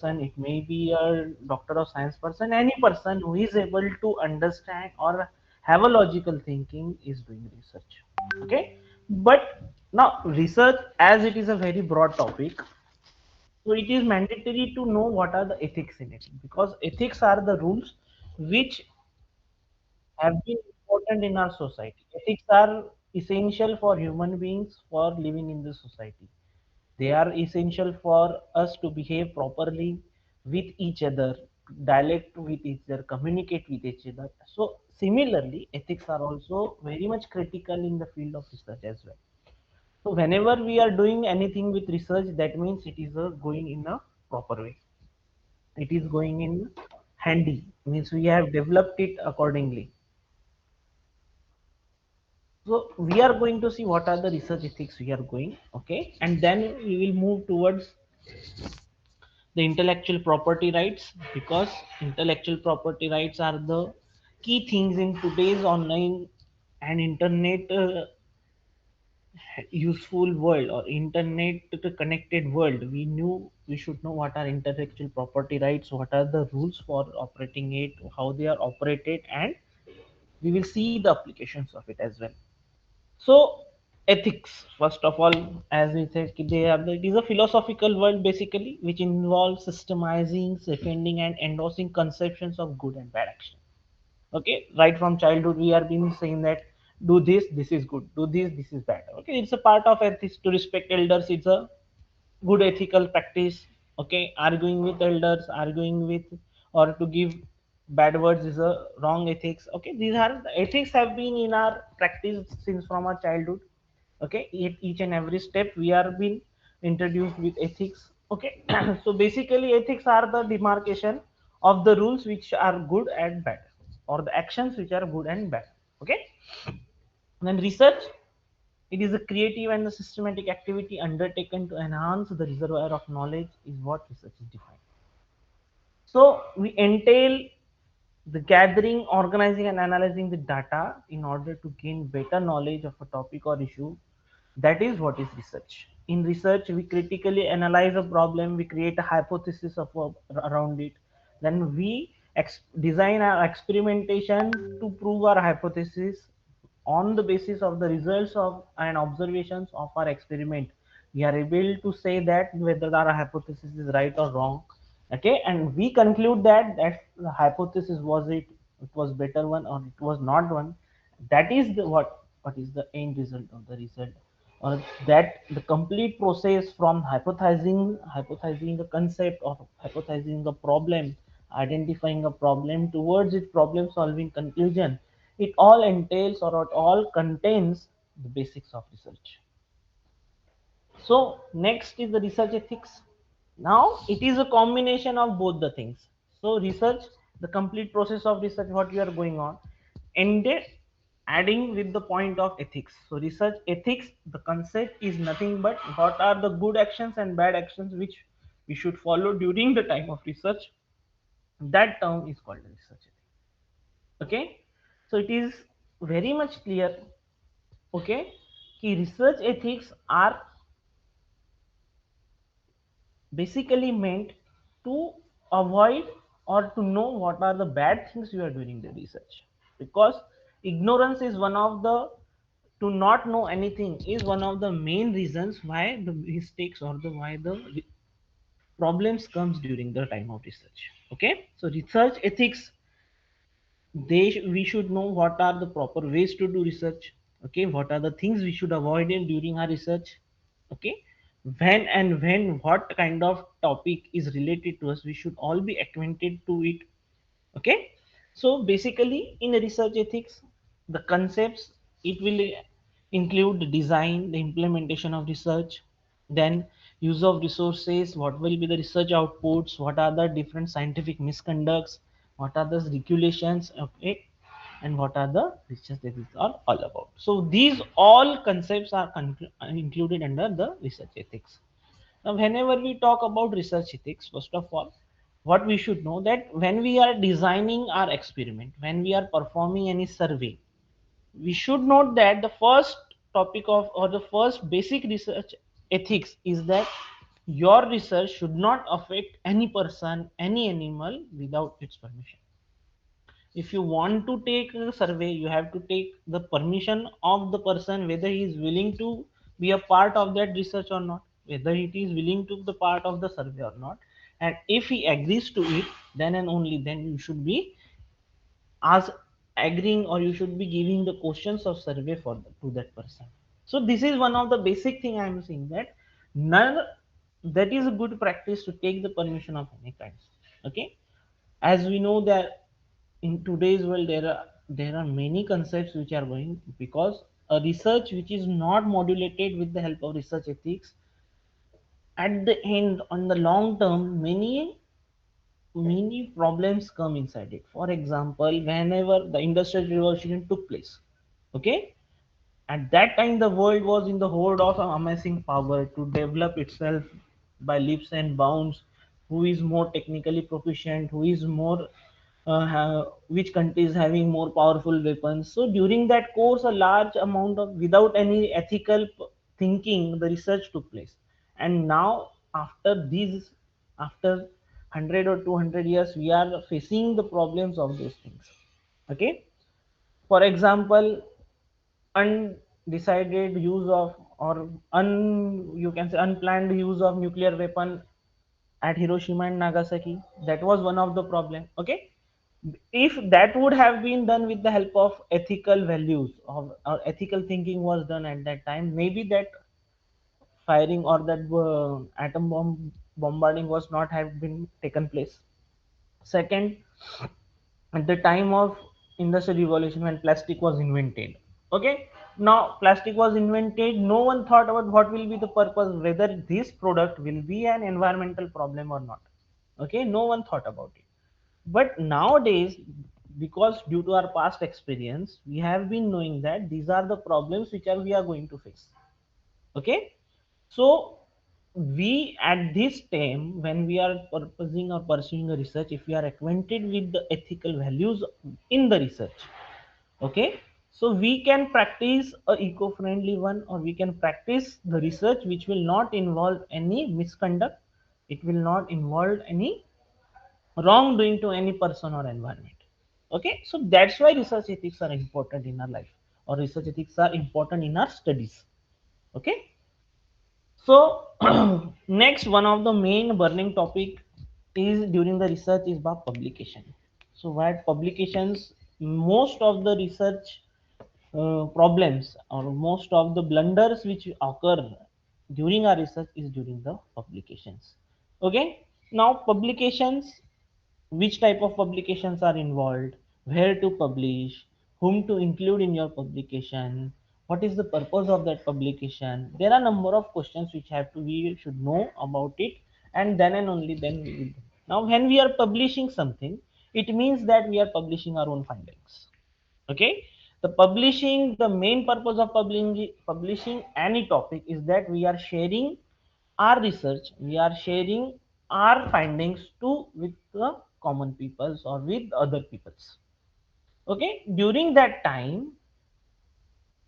person, it may be a doctor of science person, any person who is able to understand or have a logical thinking is doing research. Okay, but now research, as it is a very broad topic, so it is mandatory to know what are the ethics in it, because ethics are the rules which have been important in our society. Ethics are essential for human beings for living in the society. They are essential for us to behave properly with each other, dialect with each other, communicate with each other. So similarly, ethics are also very much critical in the field of research as well. So whenever we are doing anything with research, that means it is going in a proper way. It is going in handy, means we have developed it accordingly. So we are going to see what are the research ethics we are going, okay, and then we will move towards the intellectual property rights, because intellectual property rights are the key things in today's online and internet useful world or internet connected world. We should know what are intellectual property rights, what are the rules for operating it, how they are operated, and we will see the applications of it as well. So ethics, first of all, as we said, it is a philosophical world basically, which involves systemizing, defending, and endorsing conceptions of good and bad action. Okay, right from childhood, we are being saying that do this, this is good; do this is bad. Okay, it's a part of ethics to respect elders. It's a good ethical practice. Okay, arguing with elders, arguing with or to give bad words is a wrong ethics. Okay, these are the ethics have been in our practice since from our childhood. Okay, at each and every step we are being introduced with ethics. Okay, so basically ethics are the demarcation of the rules which are good and bad, or the actions which are good and bad. Okay, then research, it is a creative and the systematic activity undertaken to enhance the reservoir of knowledge is what research is defined. So we entail the gathering, organizing, and analyzing the data in order to gain better knowledge of a topic or issue. That is what is research. In research, we critically analyze a problem, we create a hypothesis around it, then we design our experimentation to prove our hypothesis. On the basis of the results of and observations of our experiment, we are able to say that whether our hypothesis is right or wrong. Okay, and we conclude that the hypothesis was better one or it was not one. That is the what is the end result of the result, or that the complete process from hypothesizing the concept or hypothesizing the problem, identifying a problem towards its problem solving conclusion, it all entails or it all contains the basics of research. So next is the research ethics. Now it is a combination of both the things. So research, the complete process of research, what you are going on, ended adding with the point of ethics. So research ethics, the concept is nothing but what are the good actions and bad actions which we should follow during the time of research. That term is called research ethics. Okay, so it is very much clear. Okay, कि research ethics are basically meant to avoid or to know what are the bad things you are doing in the research, because ignorance is one of the, to not know anything is one of the main reasons why the mistakes or the why the problems comes during the time of research. Okay, so research ethics, we should know what are the proper ways to do research. Okay, what are the things we should avoid in during our research. Okay, when what kind of topic is related to us, we should all be acquainted to it. Okay, so basically in a research ethics, the concepts, it will include the design, the implementation of research, then use of resources, what will be the research outputs, what are the different scientific misconducts, what are the regulations. Okay, and what are the research ethics are all about. So these all concepts are included under the research ethics. Now, whenever we talk about research ethics, first of all, what we should know that when we are designing our experiment, when we are performing any survey, we should note that the first topic of or the first basic research ethics is that Your research should not affect any person, any animal without its permission. If you want to take a survey, you have to take the permission of the person, whether he is willing to be a part of that research or not, whether it is willing to the part of the survey or not. And if he agrees to it, then and only then you should be as agreeing, or you should be giving the questions of survey for to that person. So this is one of the basic thing I am saying, that none, that is a good practice to take the permission of any kinds. Okay, as we know that in today's world there are many concepts which are going, because a research which is not modulated with the help of research ethics, at the end, on the long term, many problems come inside it. For example, whenever the industrial revolution took place, okay, at that time the world was in the hold of an amazing power to develop itself by leaps and bounds. Who is more technically proficient, who is more which country is having more powerful weapons. So during that course, a large amount of, without any ethical thinking, the research took place. And now after these, after 100 or 200 years, we are facing the problems of those things. Okay, for example, undecided use of, or you can say unplanned use of nuclear weapon at Hiroshima and Nagasaki. That was one of the problem. Okay, if that would have been done with the help of ethical values, or ethical thinking was done at that time, maybe that firing, or that atom bomb bombarding was not have been taken place. Second, at the time of industrial revolution, when plastic was invented, okay, now plastic was invented, no one thought about what will be the purpose, whether this product will be an environmental problem or not. Okay, no one thought about it. But nowadays, because due to our past experience, we have been knowing that these are the problems which are we are going to face. Okay, so we, at this time, when we are purposing or pursuing a research, if we are acquainted with the ethical values in the research, okay, so we can practice a eco-friendly one, or we can practice the research which will not involve any misconduct, it will not involve any wrongdoing to any person or environment. Okay, so that's why research ethics are important in our life, or research ethics are important in our studies. Okay, so next, one of the main burning topic is during the research is about publication. So what publications, most of the research problems, or most of the blunders which occur during our research is during the publications. Okay, now publications, which type of publications are involved, where to publish, whom to include in your publication, what is the purpose of that publication. There are number of questions which have to, we should know about it, and then and only then we will. Now when we are publishing something, it means that we are publishing our own findings. Okay, the publishing, the main purpose of publishing any topic is that we are sharing our research, we are sharing our findings to with the common peoples, or with other peoples. Okay, during that time,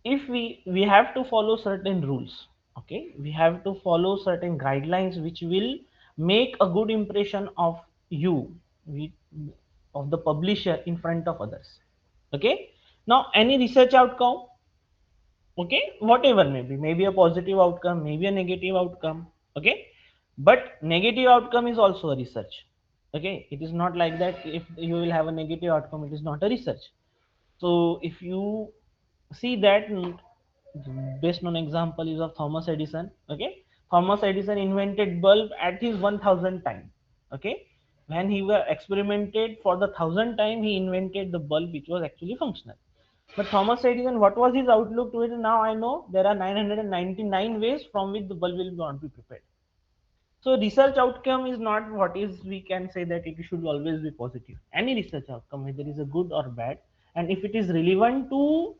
if we have to follow certain rules, okay, we have to follow certain guidelines which will make a good impression of you, we, of the publisher in front of others. Okay, now any research outcome, okay, whatever, maybe a positive outcome, maybe a negative outcome. Okay, but negative outcome is also a research. Okay, it is not like that if you will have a negative outcome, it is not a research. So if you see that, best known example is of Thomas Edison. Okay, Thomas Edison invented bulb at his 1000 time. Okay, when he were experimented for the 1000 time, he invented the bulb which was actually functional. But Thomas Edison, what was his outlook to it? Now I know there are 999 ways from which the bulb will not be prepared. So research outcome is not what is, we can say that it should always be positive. Any research outcome, whether it is a good or bad, and if it is relevant to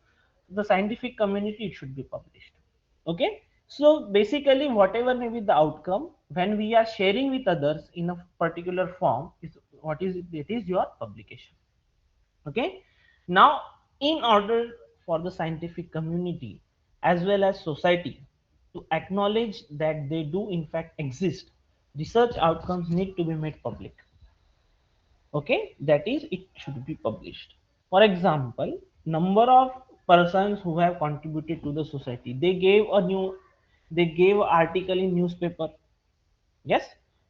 the scientific community, it should be published. Okay. So basically, whatever may be the outcome, when we are sharing with others in a particular form, is what is it? It is your publication. Okay, now in order for the scientific community as well as society, to acknowledge that they do in fact exist, research outcomes need to be made public. Okay, that is, it should be published. For example, number of persons who have contributed to the society, they gave article in newspaper. Yes,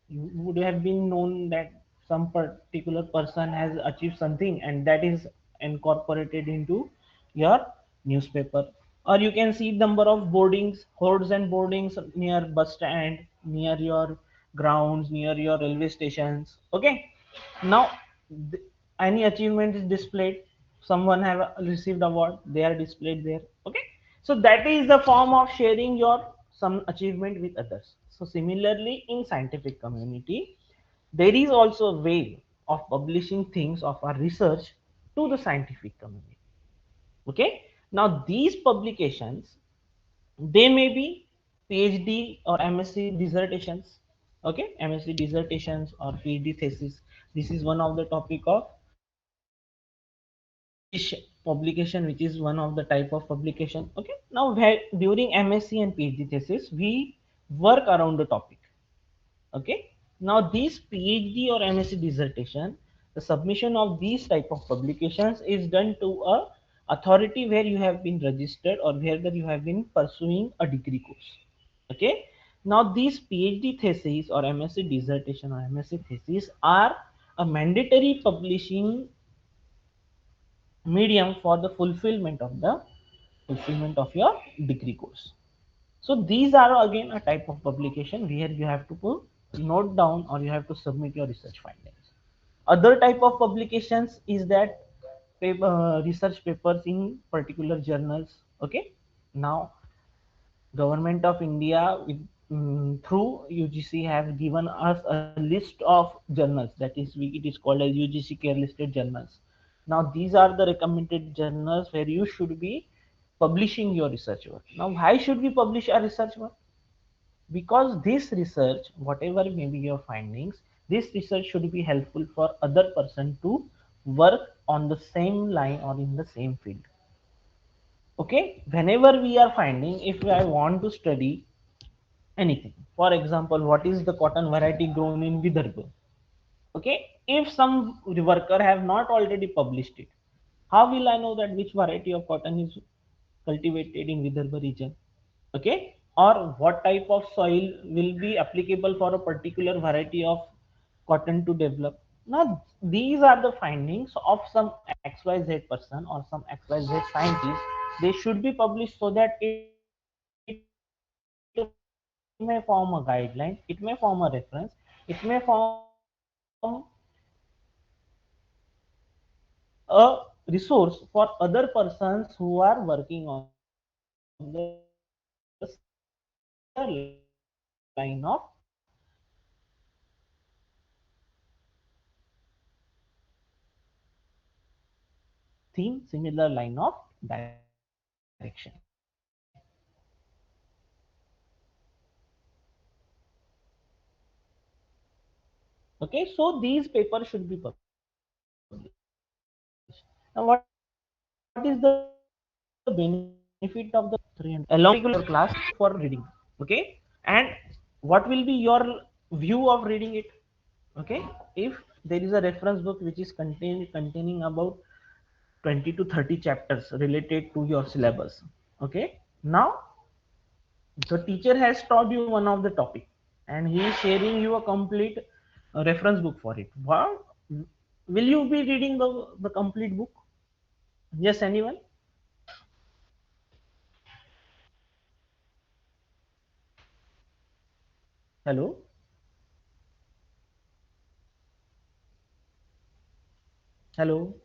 you would have been known that some particular person has achieved something, and that is incorporated into your newspaper. Or you can see number of boardings, hordes and boardings near bus stand, near your grounds, near your railway stations. Okay, now th- any achievement is displayed, someone have received award, they are displayed there. Okay, so that is the form of sharing your some achievement with others. So similarly in scientific community, there is also a way of publishing things of our research to the scientific community. Okay, now these publications, they may be PhD or MSc dissertations. Okay, MSc dissertations or PhD thesis, this is one of the topic of publish publication, which is one of the type of publication. Okay, now during MSc and PhD thesis we work around the topic. Okay, now these PhD or MSc dissertation, the submission of these type of publications is done to a authority where you have been registered or where that you have been pursuing a degree course. Okay, now these PhD theses or MSc dissertation or MSc thesis are a mandatory publishing medium for the fulfillment of your degree course. So these are again a type of publication where you have to put note down or you have to submit your research findings. Other type of publications is that research papers in particular journals. Okay, now government of India with, through UGC have given us a list of journals, that is it is called as UGC care listed journals. Now these are the recommended journals where you should be publishing your research work. Now why should we publish our research work? Because this research, whatever may be your findings, this research should be helpful for other person to work on the same line or in the same field. Okay, whenever we are finding, if I want to study anything, for example, what is the cotton variety grown in Vidarbha? Okay, if some worker have not already published it, how will I know that which variety of cotton is cultivated in Vidarbha region? Okay, or what type of soil will be applicable for a particular variety of cotton to develop? Now these are the findings of some XYZ person or some XYZ scientist. They should be published so that it may form a guideline, it may form a reference, it may form a resource for other persons who are working on the similar line of theme, similar line of direction. Okay, so these papers should be published. Now what is the benefit of the publication? Along with your class, you will be getting along with your class for reading. Okay, and what will be your view of reading it? Okay, if there is a reference book which is containing about 20 to 30 chapters related to your syllabus. Okay, now the teacher has taught you one of the topic and he is sharing you a complete reference book for it. Wow, will you be reading the complete book? Yes, anyone? Hello, hello.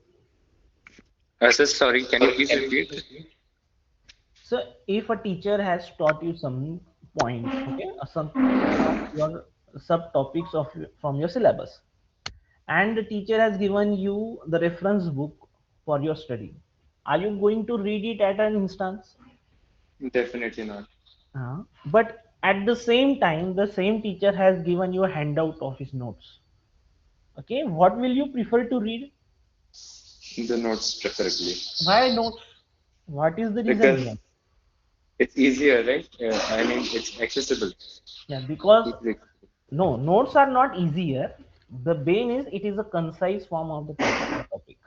Sir, sorry, can you please repeat? So if a teacher has taught you some points, okay, some of your subtopics of from your syllabus, and the teacher has given you the reference book for your study, are you going to read it at an instance? Definitely not. But at the same time, the same teacher has given you a handout of his notes. Okay, what will you prefer to read? The notes preferably. Why notes? What is the reason Because behind? It's easier, right? I mean, it's accessible. Yeah, because Easily. no, notes are not easier. The bane is it is a concise form of the particular topic.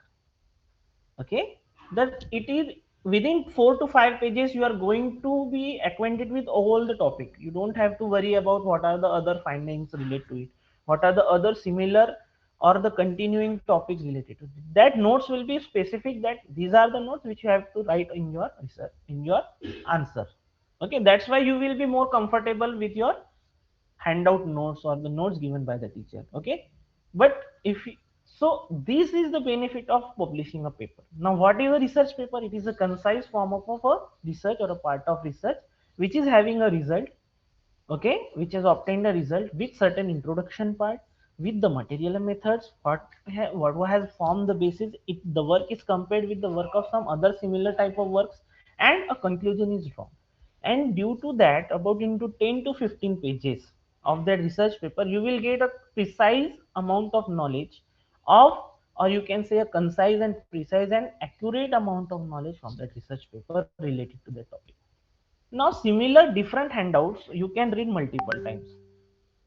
Okay, that it is within 4 to 5 pages you are going to be acquainted with all the topic. You don't have to worry about what are the other findings related to it, what are the other similar or the continuing topics related to it. That notes will be specific, that these are the notes which you have to write in your research, in your answer. Okay, that's why you will be more comfortable with your handout notes or the notes given by the teacher. Okay, but if so, this is the benefit of publishing a paper. Now what is a research paper? It is a concise form of a research or a part of research which is having a result. Okay, which has obtained a result with certain introduction part, with the material and methods, what has formed the basis, if the work is compared with the work of some other similar type of works, and a conclusion is drawn. And due to that, about into 10 to 15 pages of that research paper, you will get a precise amount of knowledge of, or you can say a concise and precise and accurate amount of knowledge from that research paper related to that topic. Now similar different handouts you can read multiple times.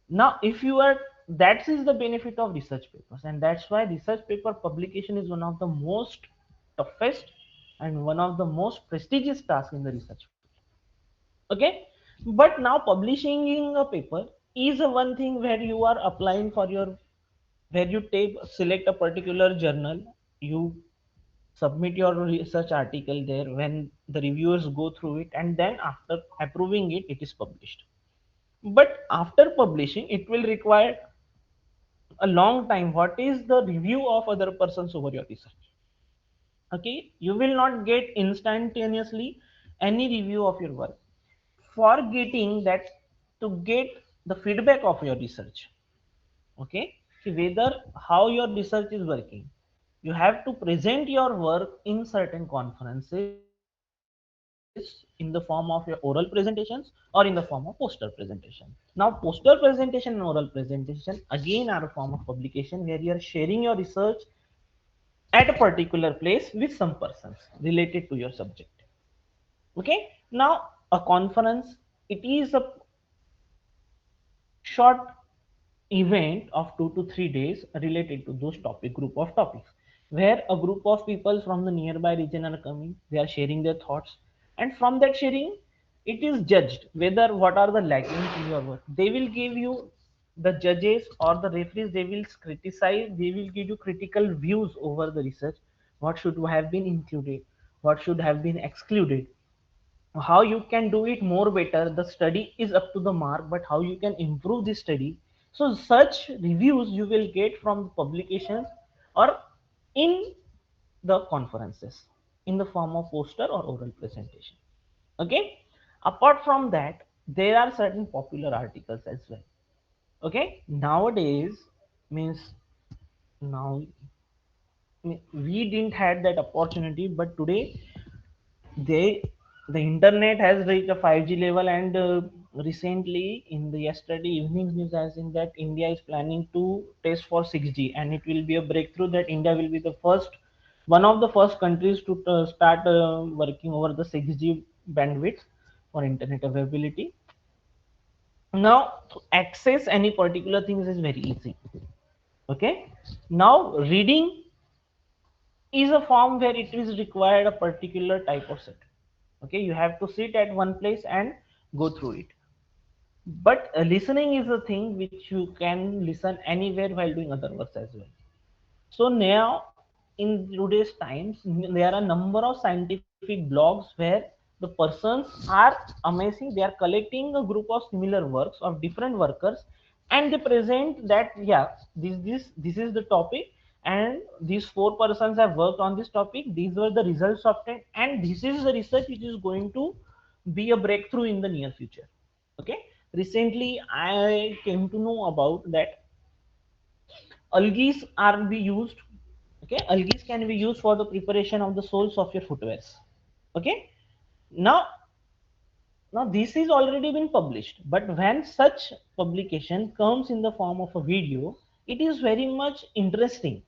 Now if you are, that is the benefit of research papers, and that's why research paper publication is one of the most toughest and one of the most prestigious tasks in the research field. Okay, but now publishing in a paper is a one thing where you are applying for your, where you take select a particular journal, you submit your research article there, when the reviewers go through it, and then after approving it, it is published. But after publishing, it will require a long time. What is the review of other persons over your research? Okay, you will not get instantaneously any review of your work. For getting that, to get the feedback of your research, okay, see whether how your research is working, you have to present your work in certain conferences in the form of your oral presentations or in the form of poster presentation. Now poster presentation and oral presentation again are a form of publication where you are sharing your research at a particular place with some persons related to your subject. Okay, now a conference, it is a short event of 2 to 3 days related to those topic, group of topics, where a group of people from the nearby region are coming, they are sharing their thoughts, and from that sharing, it is judged whether what are the lackings in your work. They will give you, the judges or the referees, they will criticize, they will give you critical views over the research, what should have been included, what should have been excluded, how you can do it more better. The study is up to the mark, but how you can improve the study. So such reviews you will get from publications or in the conferences in the form of poster or oral presentation. Okay, apart from that, there are certain popular articles as well. Okay, nowadays, means now, we didn't had that opportunity, but today they, the internet has reached a 5G level, and recently in the yesterday evening's news I seen that India is planning to test for 6G, and it will be a breakthrough that India will be the first, one of the first countries to start working over the 6G bandwidth for internet availability. Now to access any particular things is very easy. Okay, now reading is a form where it is required a particular type of set. Okay, you have to sit at one place and go through it. But listening is a thing which you can listen anywhere while doing other works as well. So now in today's times, there are a number of scientific blogs where the persons are amazing, they are collecting a group of similar works of different workers, and they present that, yeah, this is the topic, and these 4 persons have worked on this topic, these were the results obtained, and this is the research which is going to be a breakthrough in the near future. Okay, recently I came to know about that algae are be used. Okay, algae can be used for the preparation of the soles of your footwears. Okay, now, this is already been published, but when such publication comes in the form of a video, it is very much interesting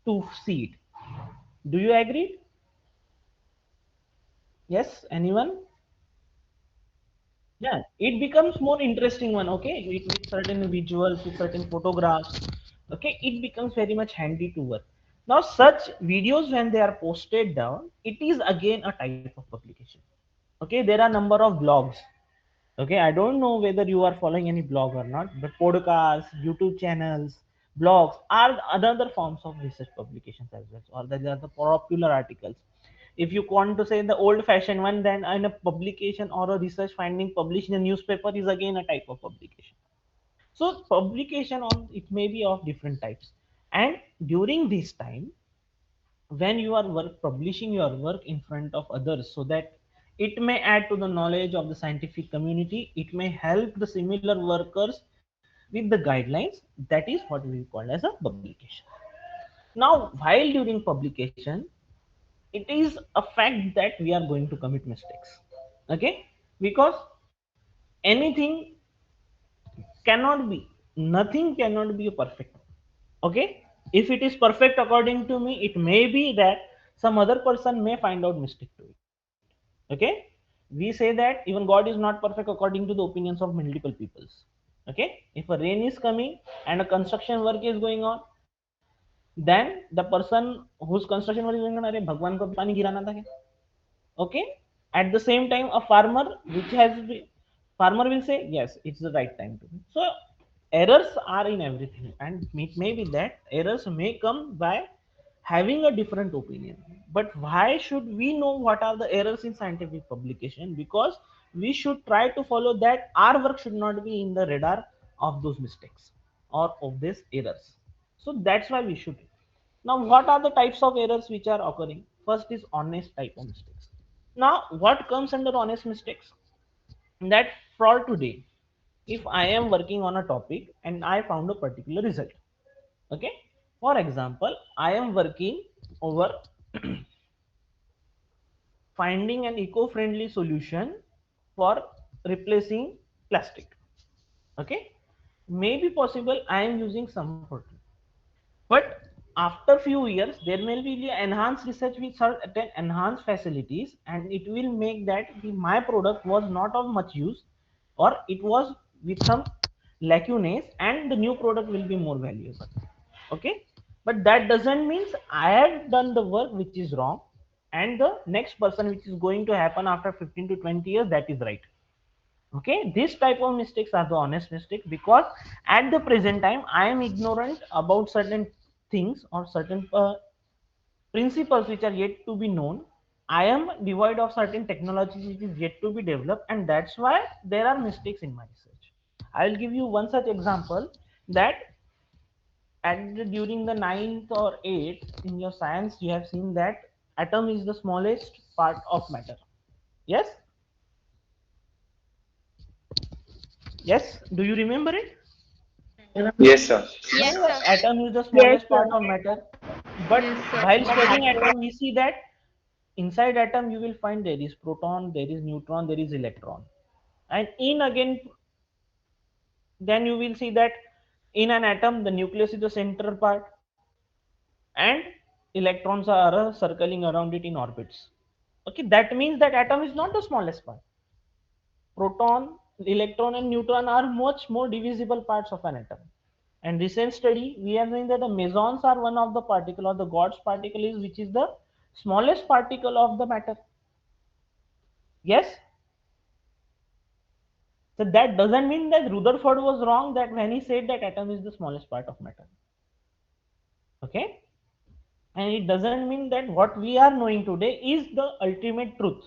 to see it. Do you agree? Yes, anyone? Yeah, it becomes more interesting one. Okay, with certain visuals, with certain photographs. Okay, it becomes very much handy to work. Now such videos, when they are posted down, it is again a type of publication. Okay, there are number of blogs. Okay, I don't know whether you are following any blog or not, but podcasts, YouTube channels, blogs are another forms of research publications as well, or they are the popular articles. If you want to say the old fashioned one, then in a publication or a research finding published in a newspaper is again a type of publication. So publication on it may be of different types. And during this time, when you are work publishing your work in front of others, so that it may add to the knowledge of the scientific community, it may help the similar workers with the guidelines, that is what we call as a publication. Now while during publication, it is a fact that we are going to commit mistakes. Okay, because anything cannot be, nothing cannot be perfect. Okay, if it is perfect according to me, it may be that some other person may find out mistake to it. Okay, we say that even God is not perfect according to the opinions of multiple peoples. Okay, if a rain is coming and a construction work is going on, then the person whose construction work is going on, अरे भगवान को भी पानी गिराना था क्या? Okay, at the same time a farmer which has farmer will say yes, it's the right time to. So errors are in everything, and it may be that errors may come by having a different opinion. But why should we know what are the errors in scientific publication? Because we should try to follow that our work should not be in the radar of those mistakes or of these errors. So that's why we should. Now what are the types of errors which are occurring? First is honest type of mistakes. Now what comes under honest mistakes? That for today, if I am working on a topic and I found a particular result. Okay, for example, I am working over finding an eco-friendly solution for replacing plastic. Okay, maybe possible I am using some protein, but after few years there may be the enhanced research with certain enhanced facilities, and it will make that my product was not of much use, or it was with some lacunae, and the new product will be more valuable. Okay, but that doesn't mean I have done the work which is wrong, and the next person which is going to happen after 15 to 20 years, that is right. Okay, this type of mistakes are the honest mistake, because at the present time I am ignorant about certain things or certain principles which are yet to be known. I am devoid of certain technologies which is yet to be developed, and that's why there are mistakes in my research. I will give you one such example, that during the ninth or eighth in your science you have seen that atom is the smallest part of matter. Yes, yes, do you remember it? Yes, sir. Yes, Yeah, sir. atom is the Yes, smallest sir. part of matter. But Yes, sir. while studying atom, we see that inside atom you will find there is proton, there is neutron, there is electron. And in again, then you will see that in an atom, the nucleus is the center part, and electrons are circling around it in orbits. Okay, that means that atom is not the smallest part. Proton, electron, and neutron are much more divisible parts of an atom. And recent study, we have seen that the mesons are one of the particle, or the God's particle is, which is the smallest particle of the matter. Yes, so that doesn't mean that Rutherford was wrong that when he said that atom is the smallest part of matter. Okay, and it doesn't mean that what we are knowing today is the ultimate truth.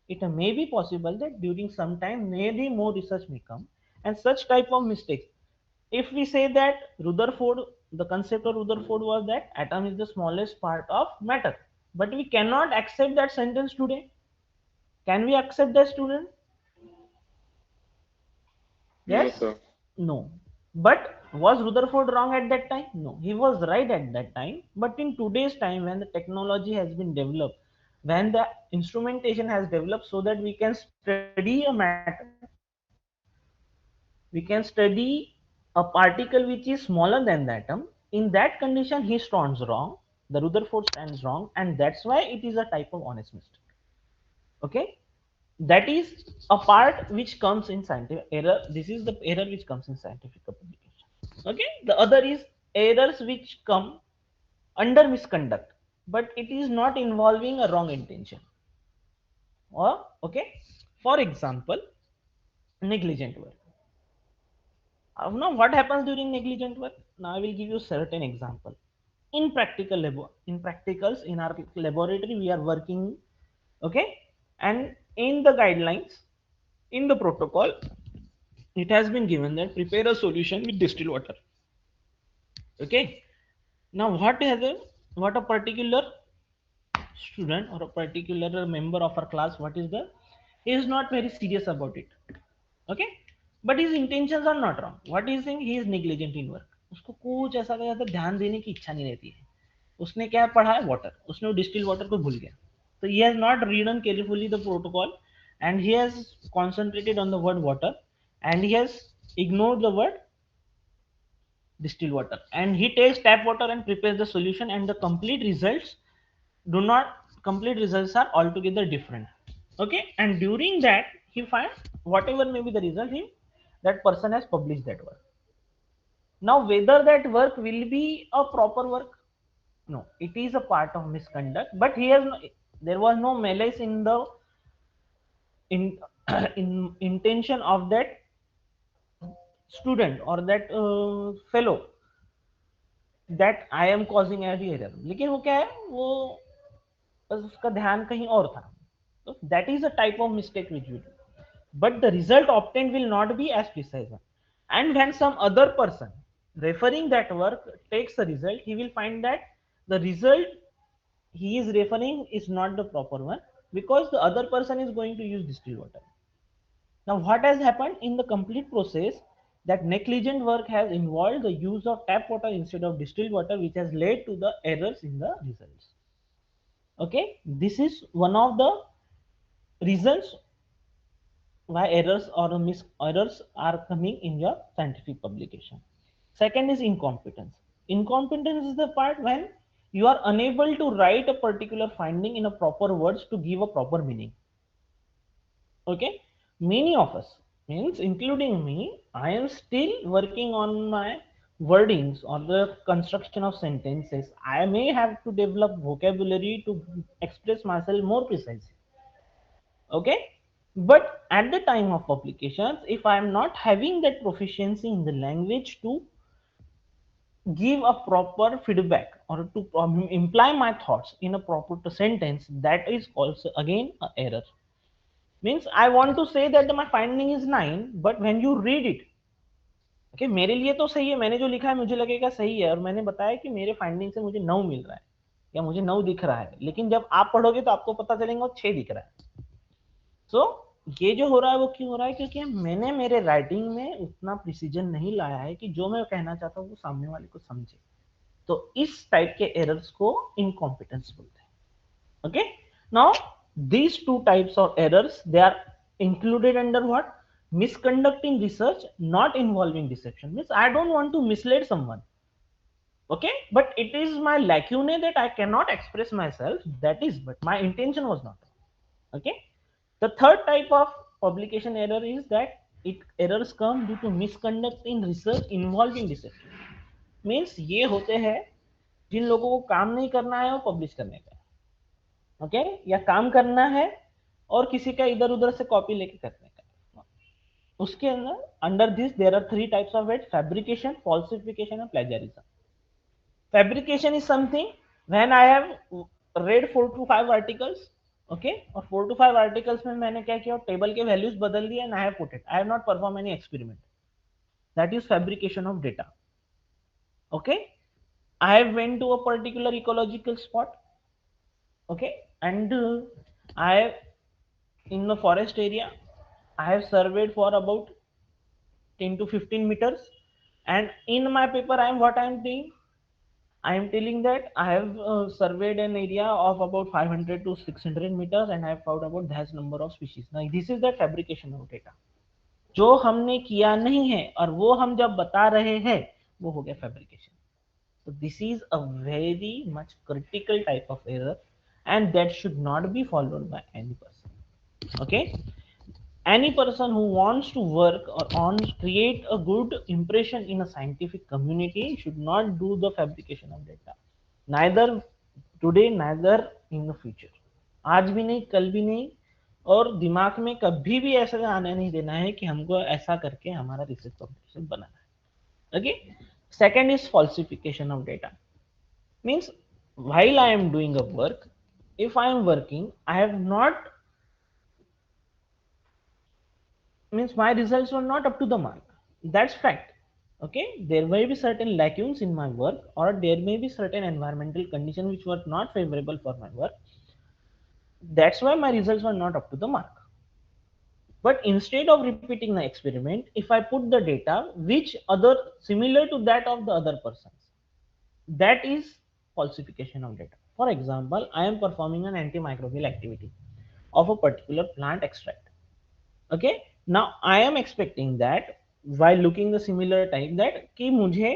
It may be possible that during some time maybe more research may come, and such type of mistakes. If we say that Rutherford, the concept of Rutherford was that atom is the smallest part of matter, but we cannot accept that sentence today. Can we accept that, student? No, Yes? sir. No. But was Rutherford wrong at that time? No. He was right at that time. But in today's time, when the technology has been developed, when the instrumentation has developed so that we can study a matter, we can study a particle which is smaller than the atom. In that condition, he stands wrong. The Rutherford stands wrong, and that's why it is a type of honest mistake. Okay. That is a part which comes in scientific error. This is the error which comes in scientific publication. Okay, the other is errors which come under misconduct, but it is not involving a wrong intention. Or okay, for example, negligent work. Now what happens during negligent work? Now I will give you certain example. In practical lab, in practicals in our laboratory we are working, okay, and in the guidelines, in the protocol, it has been given that prepare a solution with distilled water. Okay, now what a particular student or a particular member of our class, what is the, he is not very serious about it. Okay, but his intentions are not wrong. What he is saying, he is negligent in work. उसको कुछ ऐसा ज्यादा ध्यान देने की इच्छा नहीं रहती है. उसने क्या पढ़ा है, वाटर, उसने डिस्टिल वाटर को भूल गया. So he has not read carefully the protocol, and he has concentrated on the word water, and he has ignored the word distilled water, and he takes tap water and prepares the solution, and the complete results do not, complete results are altogether different. Okay, and during that he finds whatever may be the result, he, that person has published that work. Now whether that work will be a proper work, no, it is a part of misconduct, but he has no, there was no malice in the in in intention of that student or that fellow, that I am causing a error. लेकिन वो क्या है, वो बस उसका ध्यान कहीं और था. So that is a type of mistake which we do. But the result obtained will not be as precise one. And when some other person referring that work takes the result, he will find that the result he is referring is not the proper one, because the other person is going to use distilled water. Now, what has happened in the complete process, that negligent work has involved the use of tap water instead of distilled water, which has led to the errors in the results. Okay, this is one of the reasons why errors or mis errors are coming in your scientific publication. Second is incompetence. Incompetence is the part when you are unable to write a particular finding in a proper words to give a proper meaning. Okay, many of us, means including me, I am still working on my wordings or the construction of sentences. I may have to develop vocabulary to express myself more precisely. Okay, but at the time of publications, if I am not having that proficiency in the language to give a proper feedback or to imply my thoughts in a proper sentence, that is also again a error. Means I want to say that my finding is 9, but when you read it, okay, मेरे लिए तो सही है, मैंने जो लिखा है मुझे लगेगा सही है, और मैंने बताया कि मेरे फाइंडिंग से मुझे 9 मिल रहा है या मुझे 9 दिख रहा है, लेकिन जब आप पढ़ोगे तो आपको पता चलेगा वो 6 दिख रहा है. सो ये जो हो रहा है वो क्यों हो रहा है, क्योंकि मैंने मेरे राइटिंग में उतना प्रिसीजन नहीं लाया है कि जो मैं कहना चाहता हूँ वो सामने वाले को समझे. तो इस टाइप के एरर्स को इनकॉम्पिटेंस बोलते हैं. Okay, now these two types of errors, they are included under what, misconduct in research not involving deception. Means I don't want to mislead someone. Okay, but it is my lacune that I cannot express myself, that is, but my intention was not. Okay, the third type of publication error is that it errors come due to misconduct in research involving deception. Means ये होते हैं जिन लोगों को काम नहीं करना है वो पब्लिश करने का, ओके, या काम करना है और किसी का इधर उधर से कॉपी लेके करने का. उसके अंदर under this there are three types of it: fabrication, falsification and plagiarism. Fabrication is something when I have read 4 to 5 articles, okay, और 4 to 5 आर्टिकल्स में मैंने क्या किया, टेबल के वैल्यूज बदल दिए and I have put it, I have not perform any experiment. That is fabrication of data. Okay, I have went to a particular ecological spot, okay, and I in the forest area I have surveyed for about 10 to 15 meters, and in my paper I am, what I am doing, I am telling that I have surveyed an area of about 500 to 600 meters and I have found about that number of species. Now this is the fabrication of data. जो हमने किया नहीं है और वो हम जब बता रहे हैं वो हो गया fabrication. So this is a very much critical type of error, and that should not be followed by any person. Okay, any person who wants to work or on create a good impression in a scientific community should not do the fabrication of data, neither today neither in the future. आज भी नहीं, कल भी नहीं, और दिमाग में कभी भी ऐसा आने नहीं देना है कि हमको ऐसा करके हमारा रिसर्च पब्लिकेशन बनाना है. Okay. Second is falsification of data. Means while I am doing a work, if I am working, I have not, means my results were not up to the mark. That's fact. Okay, there may be certain lacunes in my work, or there may be certain environmental conditions which were not favorable for my work. That's why my results were not up to the mark. But instead of repeating the experiment, if I put the data which other similar to that of the other persons, that is falsification of data. For example, I am performing an antimicrobial activity of a particular plant extract. Okay, now I am expecting that while looking the similar type that कि मुझे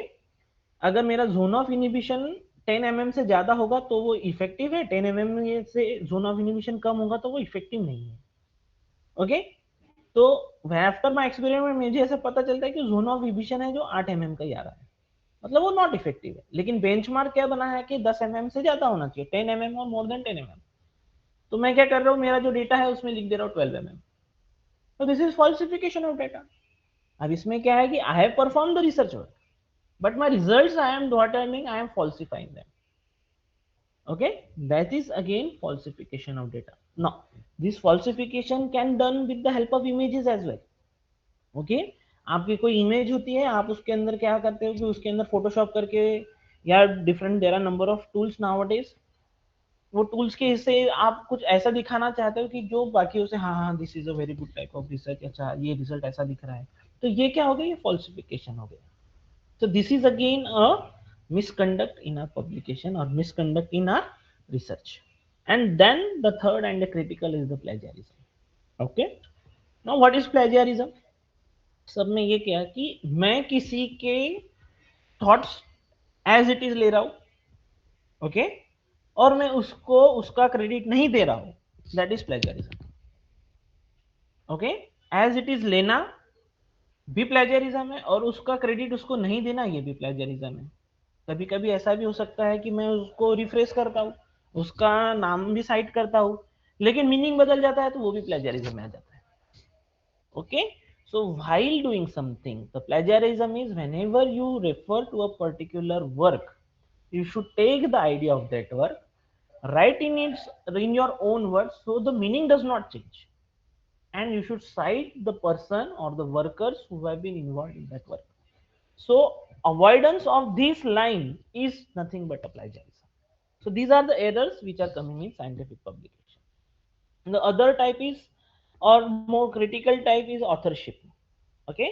अगर मेरा zone of inhibition 10 से ज्यादा होगा तो वो effective है, 10 से जोन ऑफ इनिबिशन कम होगा तो वो इफेक्टिव नहीं है. ओके. तो आफ्टर माई एक्सपेरिमेंट मुझे ऐसा पता चलता है कि जोन ऑफ इनिबिशन है जो 8 का ही आ रहा है, मतलब वो नॉट इफेक्टिव है. लेकिन बेंचमार्क क्या बना है कि 10 से ज्यादा होना चाहिए, 10 और मोर देन 10. तो मैं क्या कर रहा हूँ, मेरा जो डेटा है उसमें लिख दे रहा हूँ 12. तो this is falsification of data. अब इसमें क्या है कि I have perform the research work, but my results I am what I mean, I am falsifying them. Okay, that is again falsification of data. Now this falsification can done with the help of images as well. Okay, आपकी कोई image होती है, आप उसके अंदर क्या करते हो कि उसके अंदर फोटोशॉप करके या different there are number of tools nowadays, वो टूल्स के हिस्से आप कुछ ऐसा दिखाना चाहते हो कि जो बाकी से हाँ हाँ this is a very good type of research, अच्छा ये रिजल्ट ऐसा दिख रहा है, तो ये क्या हो गया, ये फॉल्सिफिकेशन हो गया. So this is again a misconduct in our publication or misconduct in our research. And then the third and the critical is the plagiarism. Okay. Now what is plagiarism? सब में ये क्या कि मैं किसी के थॉट्स एज इट इज ले रहा हूं. ओके. और मैं उसको उसका क्रेडिट नहीं दे रहा हूं, that is plagiarism. Okay. As it is लेना भी प्लेजरिज्म है, और उसका क्रेडिट उसको नहीं देना ये भी प्लेजरिज्म है. कभी कभी ऐसा भी हो सकता है कि मैं उसको रिफ्रेश करता हूँ, उसका नाम भी साइट करता हूँ, लेकिन मीनिंग बदल जाता है तो वो भी प्लेजरिज्म में आ जाता है. Okay. So while doing something, the plagiarism is whenever you refer to a particular work, you should take the idea of that work, write in your own words so the meaning does not change, and you should cite the person or the workers who have been involved in that work. So avoidance of this line is nothing but a plagiarism. So these are the errors which are coming in scientific publication. And the other type is, or more critical type is authorship. Okay.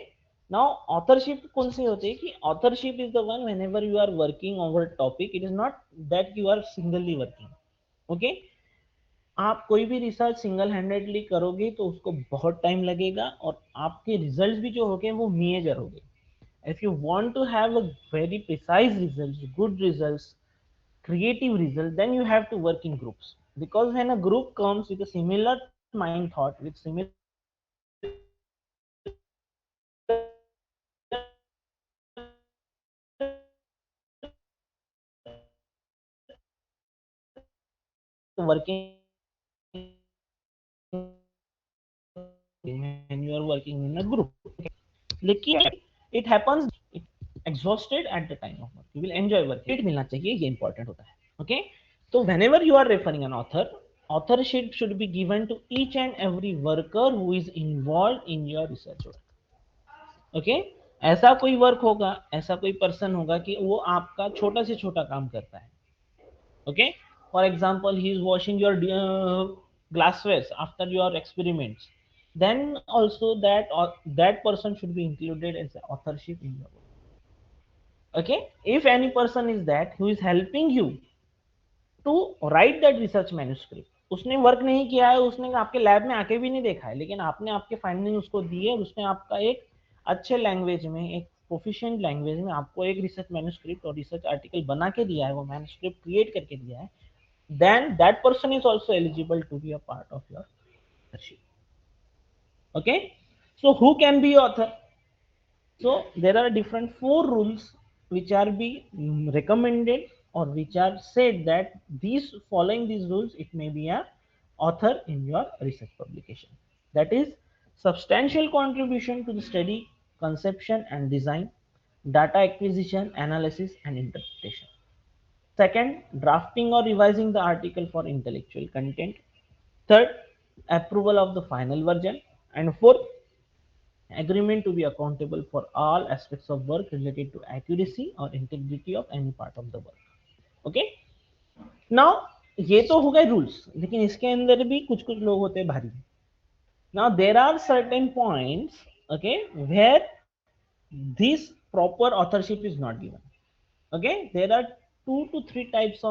Now authorship कौन सी होती है कि authorship is the one whenever you are working over a topic, it is not that you are singly working. Okay. आप कोई भी research single handedly करोगे तो उसको बहुत टाइम लगेगा, और आपके रिजल्ट्स भी जो होंगे वो मेजर होंगे. If you want to have a very precise results, good results, creative result, then you have to work in groups, because when a group comes with a similar mind thought, with similar ideas, then they will work in a group, and they will work together, and they will when you are working in a group. लेकिन it happens exhausted at the time of work, you will enjoy work, it मिलना चाहिए, ये important होता है. Okay. So whenever you are referring an author, authorship should be given to each and every worker who is involved in your research work. Okay. ऐसा कोई work होगा, ऐसा कोई पर्सन होगा कि वो आपका छोटा से छोटा काम करता है. Okay. For example, he is washing your glasswares after your experiments, then also that person should be included as authorship in your work. Okay. If any person is that who is helping you to write that research manuscript, उसने work नहीं किया है, उसने आपके lab में आके भी नहीं देखा है, लेकिन आपने आपके फाइंडिंग उसको दी है, उसने आपका एक अच्छे लैंग्वेज में, एक प्रोफिशिएंट लैंग्वेज में आपको एक रिसर्च मैन्यूस्क्रिप्ट और रिसर्च आर्टिकल बना के दिया है, वो मैन्यूस्क्रिप्ट क्रिएट करके दिया है, then that person is also eligible to be a part of your research. Okay, so who can be author? So there are different four rules which are be recommended, or which are said that these following these rules it may be a author in your research publication. That is substantial contribution to the study, conception and design, data acquisition, analysis and interpretation. Second, drafting or revising the article for intellectual content. Third, approval of the final version. And fourth, agreement to be accountable for all aspects of work related to accuracy or integrity of any part of the work. Okay, now ये तो हो गए rules, लेकिन इसके अंदर भी कुछ कुछ लोग होते हैं भारी. Now there are certain points, okay, where this proper authorship is not given. Okay, there are two to three types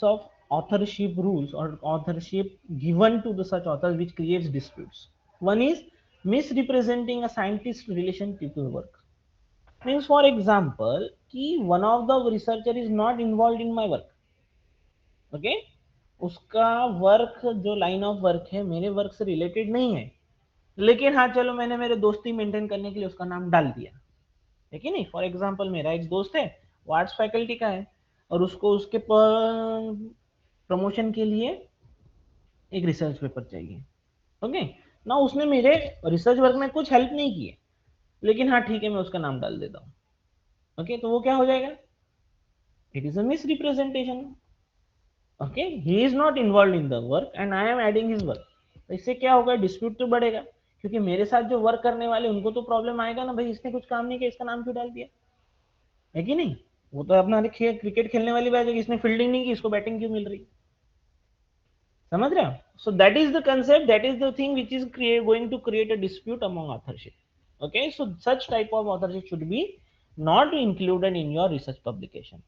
of authorship rules or authorship given to the such authors which creates disputes. One is misrepresenting a scientist's relationship to the work. Means, for example, कि one of the researcher is not involved in my work. Okay, उसका work जो line of work है मेरे work से related नहीं है, लेकिन हाँ चलो मैंने मेरे दोस्ती मेंटेन करने के लिए उसका नाम डाल दिया है कि नहीं. फॉर एग्जाम्पल मेरा एक दोस्त है, वो आर्ट्स फैकल्टी का है, और उसको उसके प्रमोशन के लिए एक रिसर्च पेपर चाहिए. ओके, ना उसने मेरे रिसर्च वर्क में कुछ हेल्प नहीं की है, लेकिन हाँ ठीक है मैं उसका नाम डाल देता हूँ. ओके, तो वो क्या हो जाएगा? It is a miss representation. Okay, he is not involve in the work and I am adding his work. तो इससे क्या होगा? डिस्प्यूट तो बढ़ेगा, क्योंकि मेरे साथ जो वर्क करने वाले उनको तो प्रॉब्लम आएगा ना, भाई इसने कुछ काम नहीं किया, इसका नाम क्यों डाल दिया, है कि नहीं. वो तो अपना क्रिकेट खेलने वाली बात है कि इसने फील्डिंग नहीं की, इसको बैटिंग क्यों मिल रही. समझ रहे हो? So that is the concept, that is the thing which is going to create a dispute among authorship. Okay, so such type of authorship should be not included in your research publication.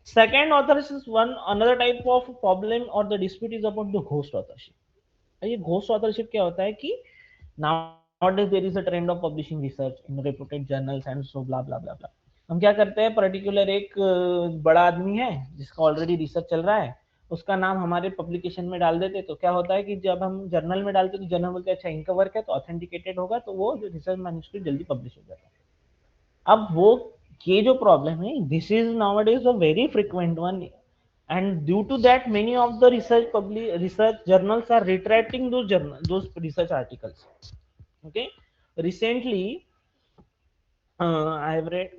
Second, authorship is one another type of problem or the dispute is about the ghost authorship. ये ghost authorship क्या होता है कि nowadays there is a trend of publishing research in reputed journals and so blah blah blah blah. हम क्या करते हैं, particular एक बड़ा आदमी है जिसका ऑलरेडी रिसर्च चल रहा है, उसका नाम हमारे पब्लिकेशन में डाल देते. तो क्या होता है कि जब हम जर्नल में डालते तो जर्नल बोलते हैं अच्छा इनका वर्क है तो ऑथेंटिकेटेड होगा, तो वो जो रिसर्च मैन्युस्क्रिप्ट जल्दी पब्लिश हो जाता है. अब वो ये जो प्रॉब्लम है, this is nowadays a very frequent one, and due to that many of the research journals are retracting those research articles. Okay, recently I have read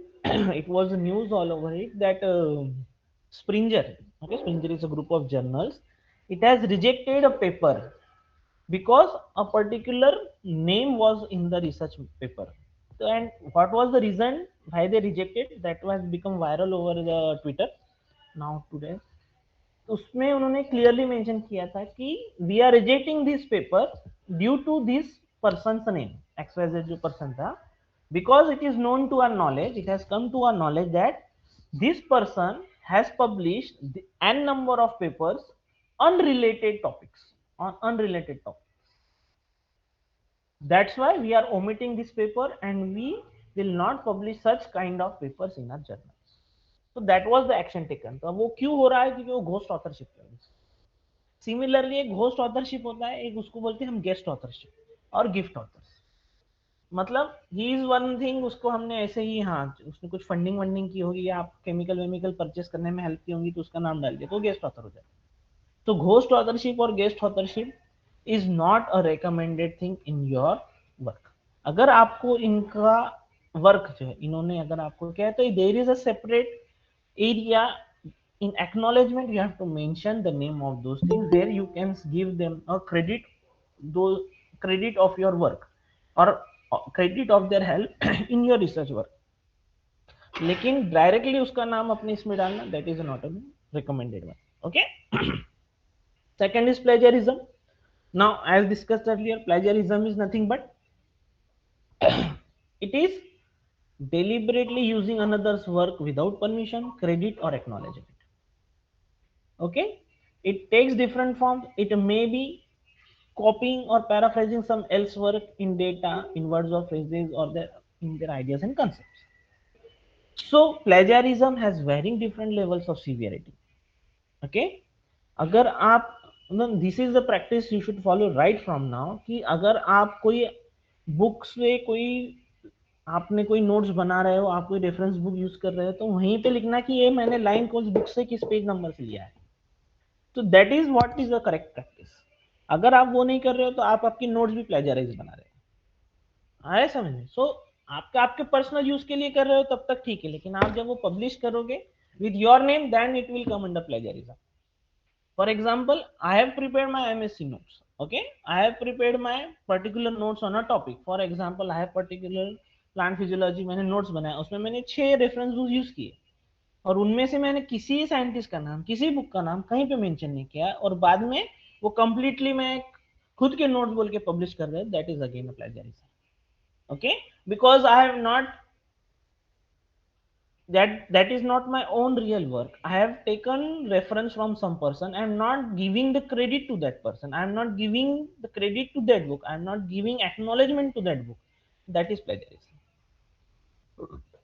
it was news all over it that Springer, okay, Springer is a group of journals, it has rejected a paper because a particular name was in the research paper. So, and what was the reason why they rejected? That was become viral over the Twitter now today. उसमें उन्होंने clearly mention किया था कि we are rejecting this paper due to this person name XYZ जो person था, because it is known to our knowledge, it has come to our knowledge that this person has published the n number of papers unrelated topics on unrelated topics. That's why we are omitting this paper and we will not publish such kind of papers in our journals. So that was the action taken. तो वो क्यों हो रहा है? क्योंकि वो ghost authorship की वजह से. सिमिलरली एक घोस्ट ऑथरशिप होता है, एक उसको बोलते हैं हम गेस्ट ऑथरशिप और गिफ्ट ऑथरशिप. मतलब ही इज वन थिंग, उसको हमने ऐसे ही, हाँ उसने कुछ फंडिंग वंडिंग की होगी या आप केमिकल वेमिकल परचेस करने में हेल्प की होगी तो उसका नाम डाल दिया तो गेस्ट ऑथर हो जाए. तो घोस्ट ऑथरशिप और guest authorship is not a recommended thing in your work. अगर आपको इनका वर्क जो है इन्होंने अगर आपको क्या है, तो there is a separate area in acknowledgement you have to mention the name of those things, there you can give them a credit, those credit of your work or credit of their help in your research work. लेकिन directly उसका नाम अपने इसमें डालना, that is not a recommended one. Okay, second is plagiarism. Now as discussed earlier, plagiarism is nothing but it is deliberately using another's work without permission, credit or acknowledgement. Okay, it takes different forms. It may be copying or paraphrasing some else work in data, in words or phrases, or their in their ideas and concepts. So plagiarism has varying different levels of severity. Okay, अगर आप this is the practice you should follow right from now, कि अगर आप कोई book से कोई आपने कोई नोट्स बना रहे हो, आप कोई रेफरेंस बुक यूज कर रहे हो, तो वहीं पे लिखना कि ये मैंने लाइन कौन बुक से किस पेज नंबर से लिया है। तो that is what is the correct practice. अगर आप वो नहीं कर रहे हो तो आप आपकी नोट्स भी प्लेजराइज बना रहे हो, आए समझ में। सो आपके आपके पर्सनल यूज के लिए कर रहे हो तब तक ठीक है, लेकिन आप जब वो पब्लिश करोगे with your name, then it will come under plagiarism. For example, I have prepared my MSc notes. Okay, I have prepared my particular notes on a topic. For example, I have particular plant physiology मैंने notes बनाया, उसमें मैंने 6 reference book use किए, और उनमें से मैंने किसी साइंटिस्ट का नाम, किसी बुक का नाम कहीं पे मेंशन नहीं किया, और बाद में वो कंप्लीटली मैं खुद के नोट्स बोल के पब्लिश कर रहे हैं, that is again a plagiarism. Okay, because I have not, that is not my own real work. I have taken reference from some person. I am not giving the credit to that person. I am not giving the credit to that book. I am not giving acknowledgement to that book. That is plagiarism.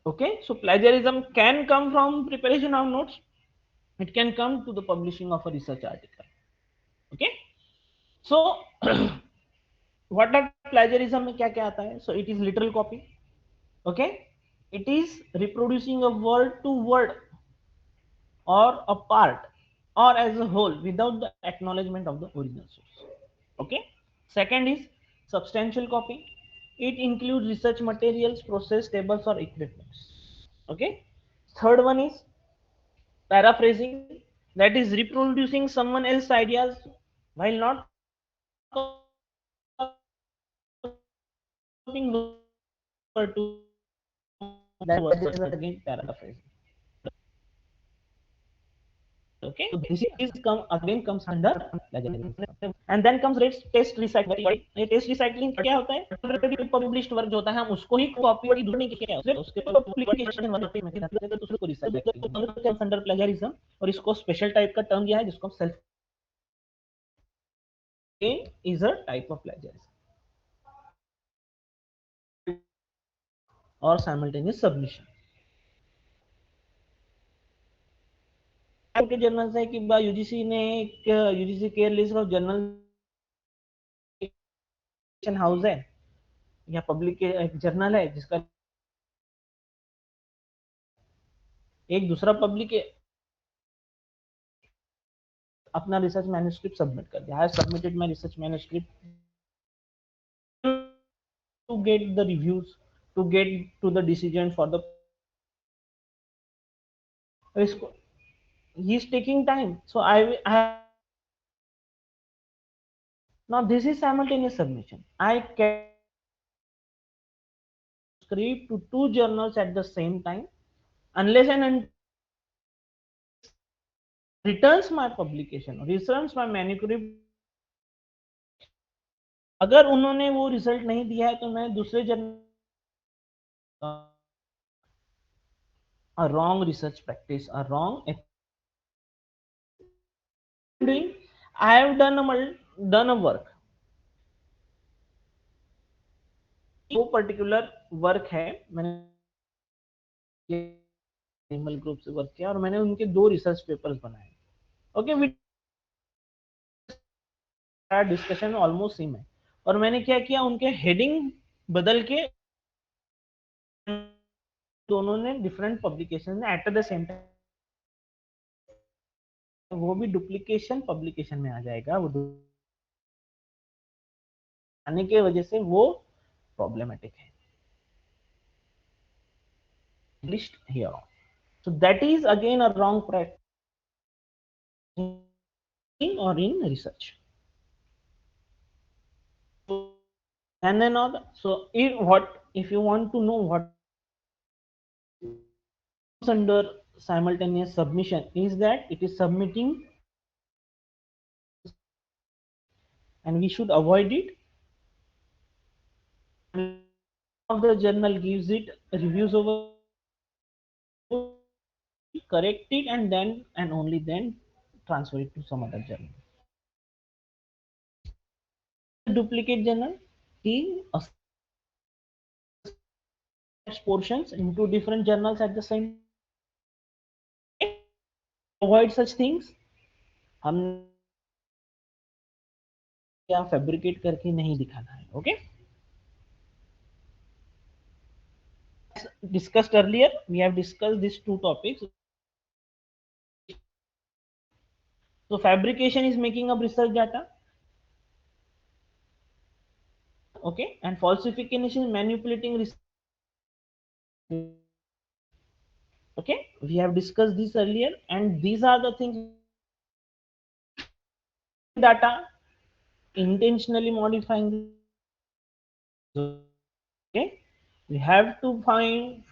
Okay, so plagiarism can come from preparation of notes. It can come to the publishing of a research article. Okay, so what are plagiarism में क्या क्या आता है? So it is literal copy. Okay, it is reproducing a word to word or a part or as a whole without the acknowledgement of the original source. Okay, second is substantial copy. It includes research materials, process, tables or equipments. Okay, third one is paraphrasing, that is reproducing someone else's ideas while not copying word to word. That is again paraphrasing. Okay, so this is again comes under plagiarism. And then comes test recycling. ये test recycling क्या होता है? Already published work जो होता है हम उसको ही copy और दूसरे नहीं किया है, उसके पब्लिकेशन वर्क में करते हैं, तो दूसरे को रिसाइकलिंग अंडर प्लेजरिज्म। और इसको स्पेशल टाइप का टर्म दिया है जिसको हम self is a type of plagiarism और साइमल्टेनियस सबमिशन। के जर्नल्स है कि यूजीसी ने एक UGC care list of journal house है या पब्लिक एक जर्नल है जिसका एक दूसरा पब्लिक अपना रिसर्च मैन्युस्क्रिप्ट सबमिट कर दिया, I have submitted my research manuscript to get the reviews, to get to the decision for the इसको, he is taking time, so I now this is simultaneous submission. I can script to two journals at the same time unless and until returns my publication, returns my manuscript। अगर उन्होंने वो result नहीं दिया है तो मैं दूसरे journal a wrong research practice, a wrong doing। I have done a work, वो पर्टिकुलर वर्क है, मैंने एनिमल ग्रुप से वर्क किया और मैंने उनके 2 रिसर्च पेपर्स बनाए। ओके, डिस्कशन ऑलमोस्ट सेम है, और मैंने क्या किया, उनके हेडिंग बदल के दोनों ने डिफरेंट पब्लिकेशन में एट द सेम टाइम, वो भी डुप्लीकेशन पब्लिकेशन में आ जाएगा, वो आने की वजह से वो प्रॉब्लमेटिक है list here on. So that is again a wrong practice or in research. And then all if you want to know what comes under simultaneous submission is that it is submitting and we should avoid it. Of the journal gives it reviews over, correct it, and then and only then transfer it to some other journal. Duplicate journal, he portions into different journals at the same time. Okay? Avoid such things. हम या fabricate करके नहीं दिखाना है. Okay, discussed earlier, we have discussed these two topics. So fabrication is making up research data, okay, and falsification is manipulating research. Okay, we have discussed this earlier, and these are the things: data, intentionally modifying. Okay, we have to find,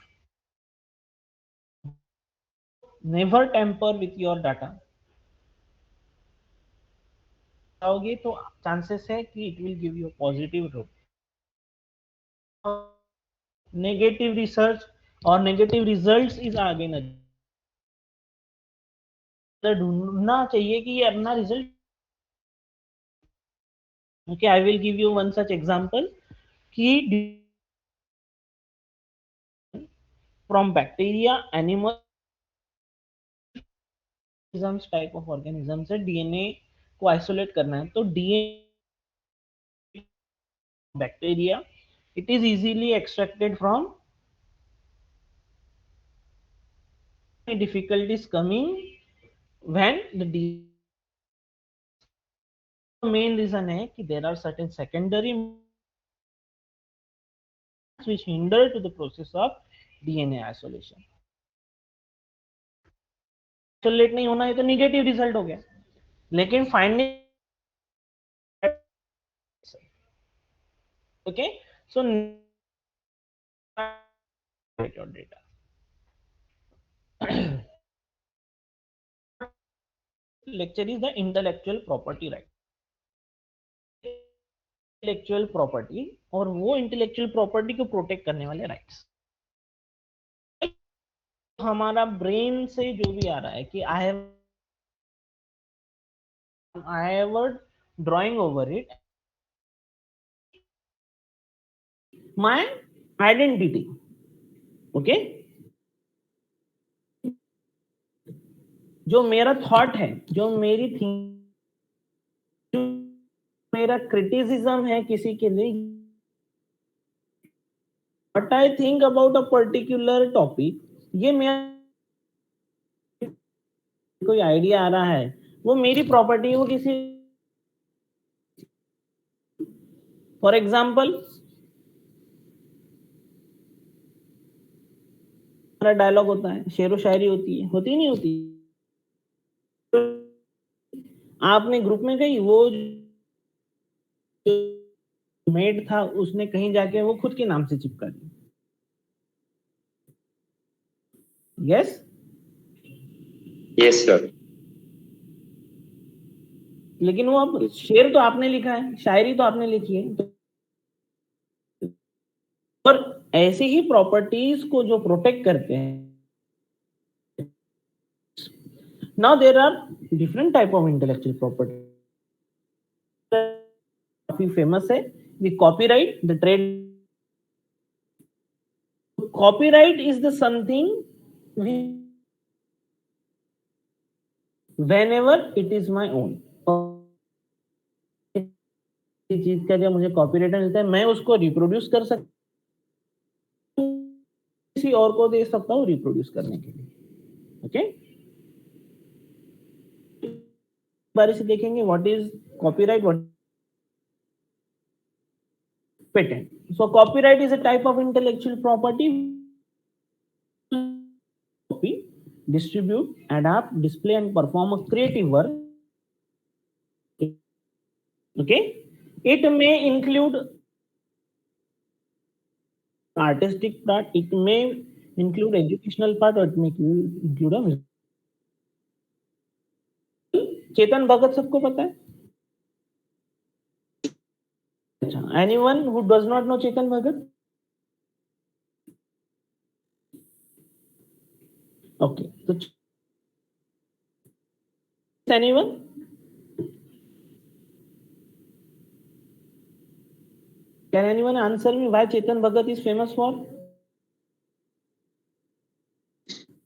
never tamper with your data. आओगे तो chances है कि it will give you a positive road. Negative research और negative results इस आगे न ढूंढना चाहिए कि ये अपना result. Okay, I will give you one such example कि from bacteria, animal, type of organism से डीएनए को आइसोलेट करना है, तो DNA bacteria, it is easily extracted from. difficulties coming when the main reason है कि there are certain secondary which hinder to the process of DNA isolation. Isolate नहीं होना है तो नेगेटिव रिजल्ट हो गया, लेकिन finding. Okay, so your data. Lecture is the intellectual property right. Intellectual property और वो इंटेलेक्चुअल प्रॉपर्टी को प्रोटेक्ट करने वाले राइट्स. हमारा ब्रेन से जो भी आ रहा है कि I have drawing over it my identity. Okay, जो मेरा थॉट है, जो मेरी थिंक, मेरा क्रिटिसिज्म है किसी के लिए, what I think about a particular topic, ये मेरा कोई आइडिया आ रहा है, वो मेरी प्रॉपर्टी है. वो किसी, फॉर एग्जाम्पल, हमारा डायलॉग होता है, शेरो शायरी होती है, होती नहीं होती. आपने ग्रुप में गई, वो मेड था उसने कहीं जाके वो खुद के नाम से चिपका दी. Yes, Yes, sir. लेकिन वो अब शेर तो आपने लिखा है, शायरी तो आपने लिखी है, तो और ऐसे ही प्रॉपर्टीज को जो प्रोटेक्ट करते हैं. Now there are different type of intellectual property. काफी फेमस है the copyright, the trade. Copyright is the something whenever it is my own. चीज का जब मुझे कॉपीराइट मिलता है, मैं उसको रिप्रोड्यूस कर सकता हूँ, किसी और को दे सकता हूँ रिप्रोड्यूस करने के लिए. ओके, बारे से देखेंगे what is copyright, what patent. So copyright is a type of intellectual property. Copy, distribute, adapt, display and perform a creative work. Okay, it may include artistic part, it may include educational part, or it may include a. Chetan Bhagat सबको पता है? अच्छा, anyone who does not know Chetan Bhagat? Okay, so anyone? Can anyone answer me why Chetan Bhagat is famous for?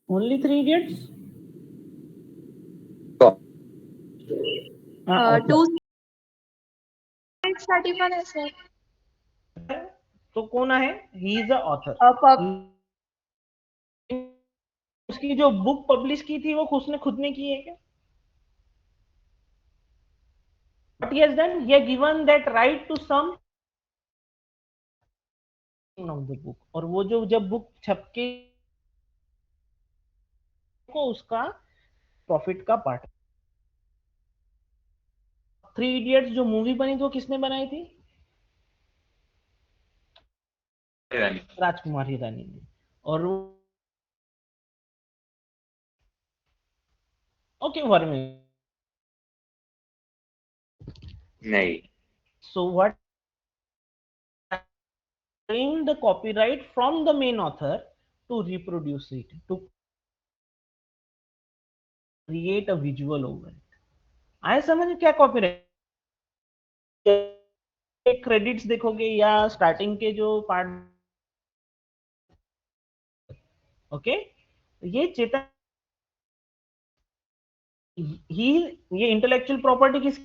Only Three Idiots? Co- Okay. Two अच्छा है, तो कौन है? He is a author. उसकी जो बुक पब्लिश की थी वो उसने खुद ने की है क्या? What he has done, he has given that right to some of the book, और वो जो जब बुक छपके को उसका प्रॉफिट का पार्ट। थ्री इडियट्स जो मूवी बनी थी वो किसने बनाई थी? रानी। राजकुमार हिरानी ने। और ओके वर में। नहीं। So what claim the copyright from the main author to reproduce it, to create a visual over it। आए समझ क्या कॉपीराइट? क्रेडिट्स देखोगे या स्टार्टिंग के जो पार्ट, ओके, ये चेतन ही, ये इंटेलेक्चुअल प्रॉपर्टी किस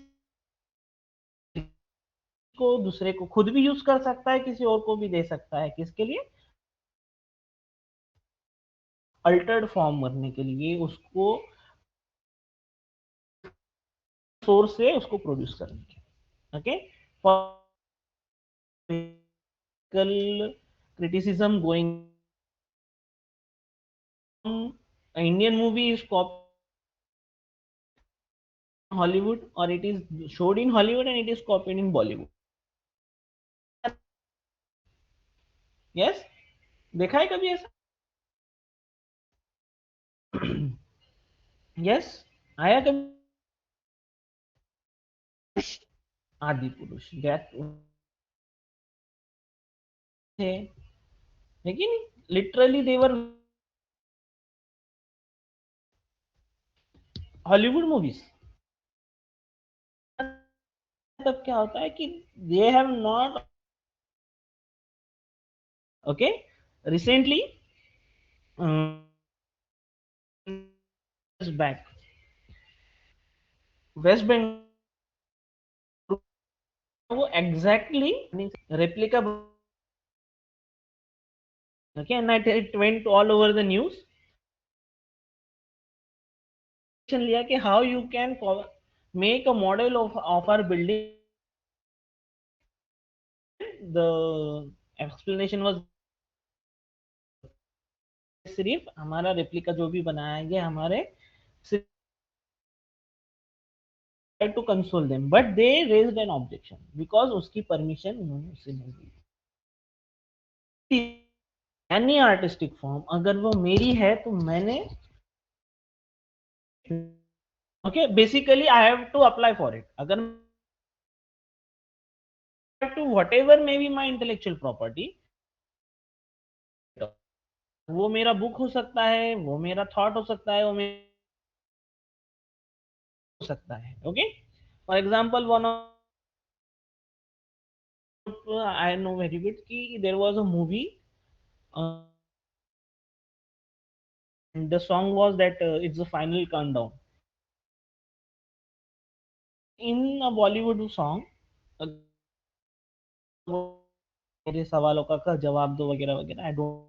को दूसरे को खुद भी यूज कर सकता है, किसी और को भी दे सकता है। किसके लिए? अल्टर्ड फॉर्म करने के लिए, उसको सोर्स से उसको प्रोड्यूस करने के लिए। Okay, criticism going, Indian movie is copied in Hollywood, or it is showed in Hollywood and it is copied in Bollywood। Yes, देखा है कभी ऐसा? यस, आया कभी? आदि पुरुष थे, है कि नहीं? Literally there Hollywood movies. तब क्या होता है कि they have not, okay, recently back West Bengal, वो exactly replica, okay, and it went all over the news, लिया कि how you can make a model of our building, the explanation was सिर्फ हमारा रेप्लिका जो भी बनाया है हमारे to console them, but they raised an objection because उसकी परमिशन उन्होंने उससे नहीं दी। एनी आर्टिस्टिक फॉर्म अगर वो मेरी है तो मैंने, okay, basically I have to apply for it. अगर to whatever may be my intellectual property, वो मेरा बुक हो सकता है, वो मेरा थॉट हो सकता है, वो मेरा हो सकता है। Okay, for example one of I know very good कि there was a movie, and the song was that it's the final countdown in a Bollywood song। मेरे सवालों का जवाब दो वगैरह वगैरह, I don't,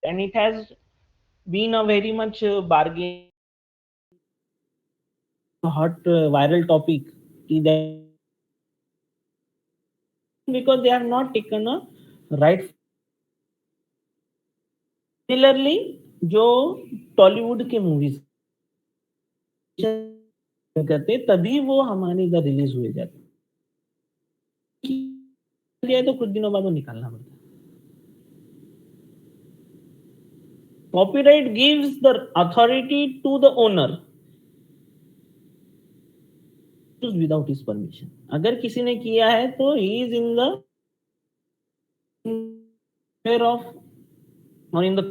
and it has been a very much bargain hot viral topic that because they have not taken a right। Similarly जो टॉलीवुड के movies करते तभी वो हमारे इधर रिलीज हुए जाते, तो कुछ दिनों बाद वो निकालना पड़ता है। Copyright gives the authority to the owner without his permission. अगर किसी ने किया है तो he is in the fair of, और in the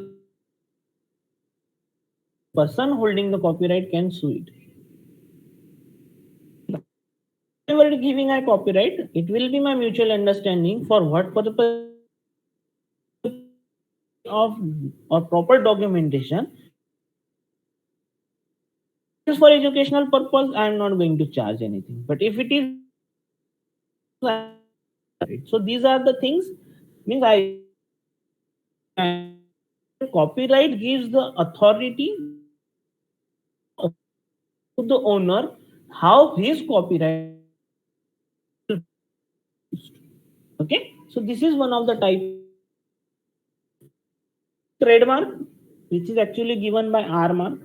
person holding the copyright can sue it। Whatever giving a copyright, it will be my mutual understanding for what purpose of or proper documentation. For educational purpose, I am not going to charge anything. But if it is So these are the things. Means I copyright gives the authority to the owner how his copyright. Okay, so this is one of the type trademark, which is actually given by R mark.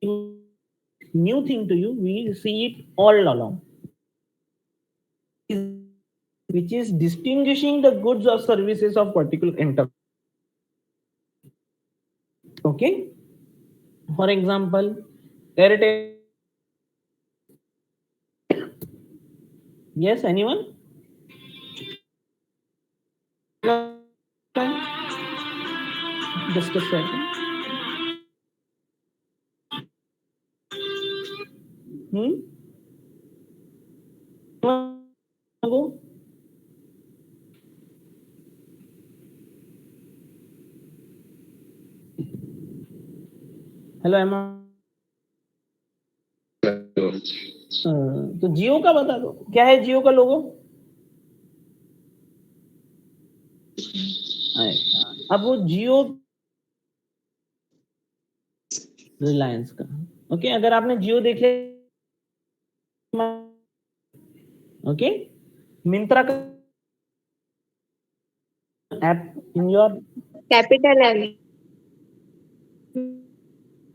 New thing to you, we see it all along, which is distinguishing the goods or services of particular enterprise. Okay, for example, Airtel. Yes, anyone? Just a second. Hmm? Hello एम तो जियो का बता दो, क्या है जियो का लोगो? अब वो जियो रिलायंस का। ओके, अगर आपने जियो देख लिया, ओके, मिंत्रा का ऐप इन योर कैपिटल है।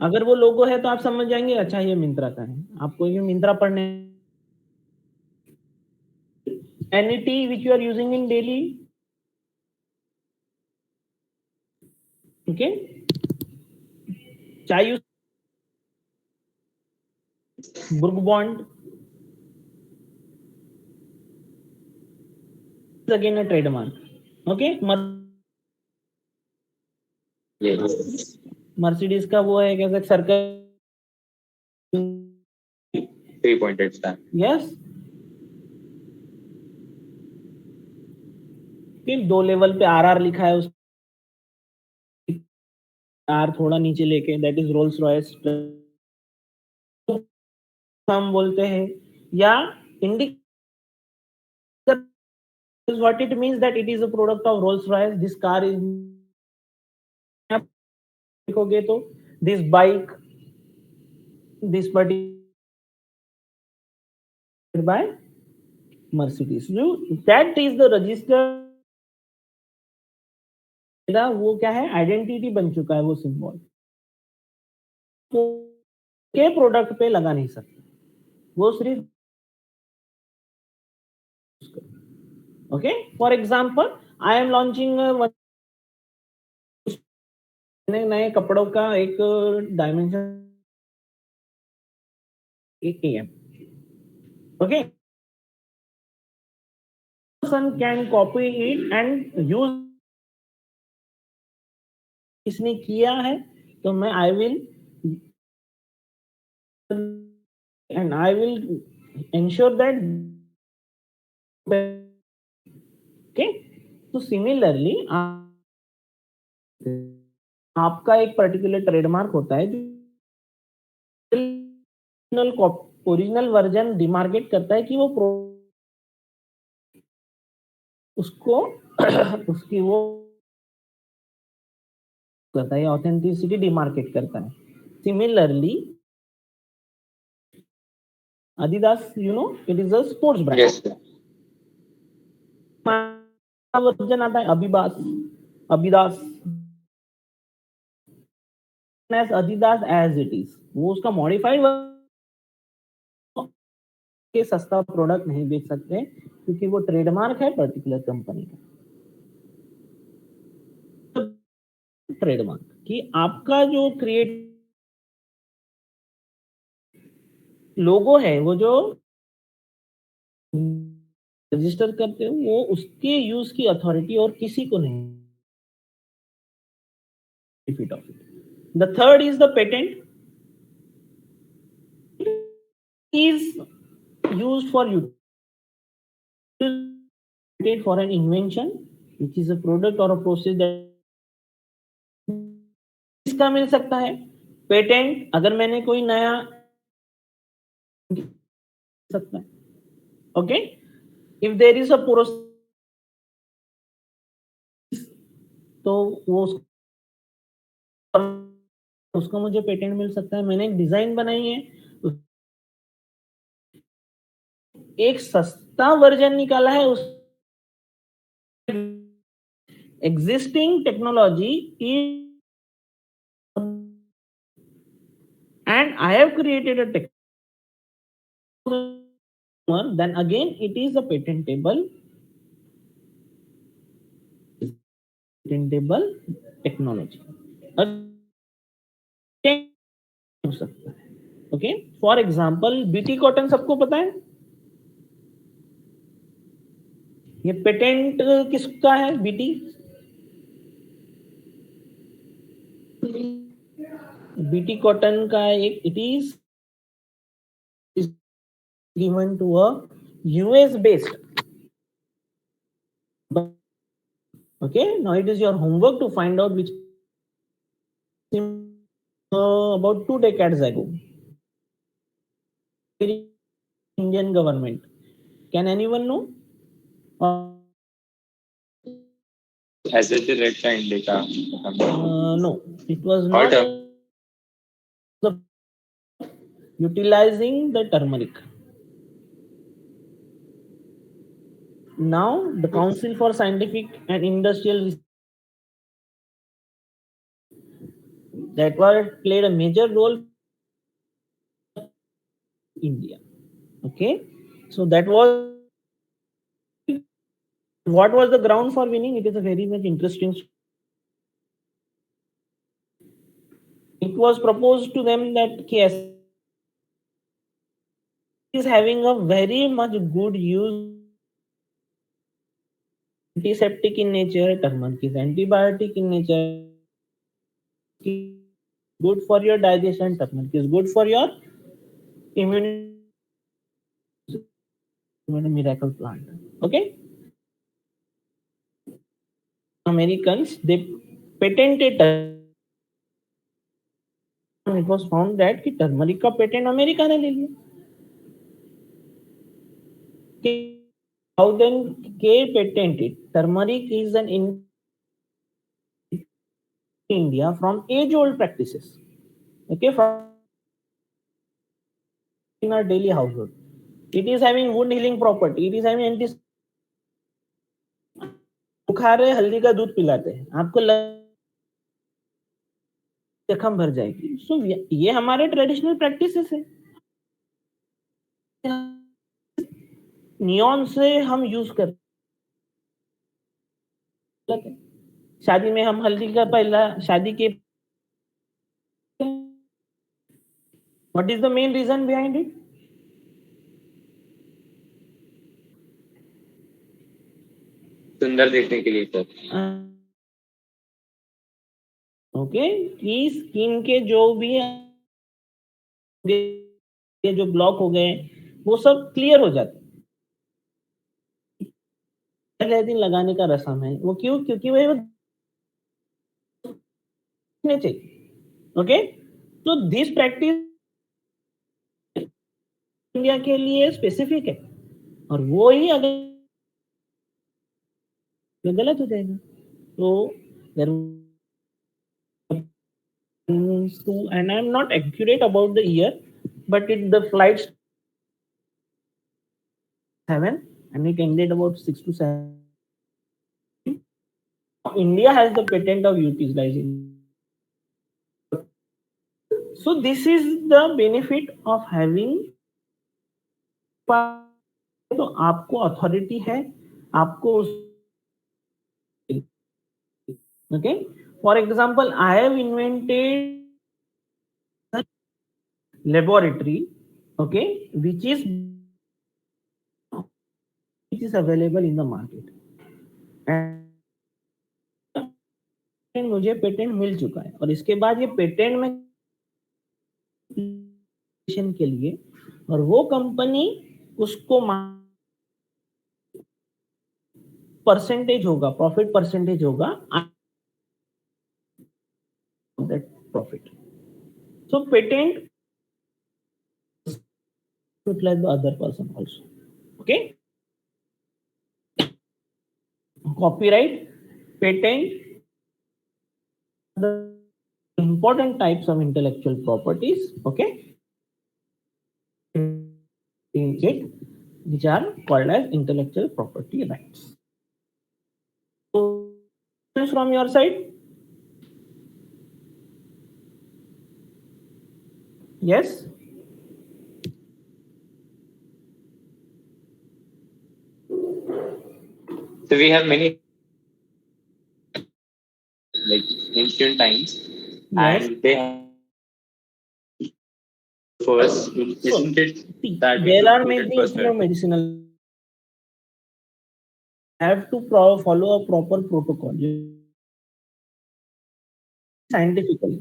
अगर वो लोगो है तो आप समझ जाएंगे अच्छा ये मिंत्रा का है। आपको ये मिंत्रा पढ़ने entity which you are using in daily. Okay, चाहे Brooke Bond again a trademark. Okay, Mercedes का वो है कैसे सर्कल 3 pointed star. यस, दो लेवल पे आर लिखा है, उस आर थोड़ा नीचे लेके, दैट इज रोल्स रॉयस हम बोलते हैं, या Indic what it means that it is a product of Rolls Royce. This car is देखोगे तो this bike, this particular by Mercedes. That is the register. वो क्या है, आइडेंटिटी बन चुका है वो सिंबल, के प्रोडक्ट पे लगा नहीं सकते, वो सिर्फ okay. For example I am launching नए कपड़ों का एक डायमेंशन एम। Okay, person can copy it and use, इसने किया है तो मैं I will and I will ensure that. Okay, तो सिमिलरली आपका एक पर्टिकुलर ट्रेडमार्क होता है जो ओरिजिनल वर्जन डिमार्केट करता है कि वो उसको उसकी वो करता है, ऑथेंटिसिटी डिमार्केट करता है। Similarly Adidas, you know, it is a sports brand. Yes, sir. Version आता है अभिबास, अभिदास as Adidas as it is, वो उसका मॉडिफाइड के सस्ता प्रोडक्ट नहीं बेच सकते क्योंकि वो ट्रेडमार्क है पर्टिकुलर कंपनी का। ट्रेडमार्क कि आपका जो क्रिएट लोगो है, वो जो रजिस्टर करते हो, वो उसके यूज की अथॉरिटी और किसी को नहीं। The third is the patent is used for you for an invention which is a product or a process that इसका मिल सकता है पेटेंट अगर मैंने कोई नया सकता है, okay, if there is a porosity तो वो उसका मुझे पेटेंट मिल सकता है। मैंने एक डिजाइन बनाई है, एक सस्ता वर्जन निकाला है उस existing technology is, and I have created a technology, then again it is a patentable technology. हो सकता है। Okay, for example BT cotton सबको पता है, ये पेटेंट किसका है बीटी? बीटी कॉटन का एक, it is given to a US based. Okay, now it is your homework to find out which about 2 decades ago. Indian government. Can anyone know? As it the red sign data. No, it was Hold not up. the utilizing the turmeric. Now, the Council for Scientific and Industrial Research, that was played a major role in India. Okay, so that was what was the ground for winning. It is a very much interesting. It was proposed to them that yes, is having a very much good use, antiseptic in nature, turmeric is antibiotic in nature, good for your digestion, turmeric is good for your immunity, miracle plant. Okay, Americans they patented, it was found that कि turmeric का patent America ने ले लिया। How then K patented? Turmeric is an in India from age-old practices. Okay, from in our daily household. It is having wound healing property. It is having anti, बुखार है हल्दी का दूध पिलाते हैं, आपको जख्म भर जाएगी। सो ये हमारे ट्रेडिशनल प्रैक्टिसेस है। नियॉन से हम यूज करते हैं, शादी में हम हल्दी का पहला शादी के, what is the main reason behind it? सुंदर देखने के लिए सर। ओके, कि स्किन के जो भी जो ब्लॉक हो गए वो सब क्लियर हो जाते। पहले दिन लगाने का रसम है वो, क्यों? क्योंकि वो चाहिए। ओके, तो दिस प्रैक्टिस इंडिया के लिए स्पेसिफिक है, और वो ही अगर गलत हो जाएगा तो there, and I'm not accurate about the year, but the flights 7 and it ended about 6 to 7. India has the patent of utilizing. So this is the benefit of having, तो आपको अथॉरिटी है, आपको okay, for example I have invented laboratory, okay, which is available in the market, and मुझे patent मिल चुका है, और इसके बाद ये पेटेंट में के लिए, और वो कंपनी उसको परसेंटेज होगा, प्रॉफिट परसेंटेज होगा that profit. So patent utilize the other person also. Okay, copyright, patent, the important types of intellectual properties. Okay, in it, which are called as intellectual property rights. So, from your side, yes. So we have many like ancient times, Yes. and they have first. So, Isn't it see, that we there should are put it many first? ethnomedicinal have to follow a proper protocol scientifically.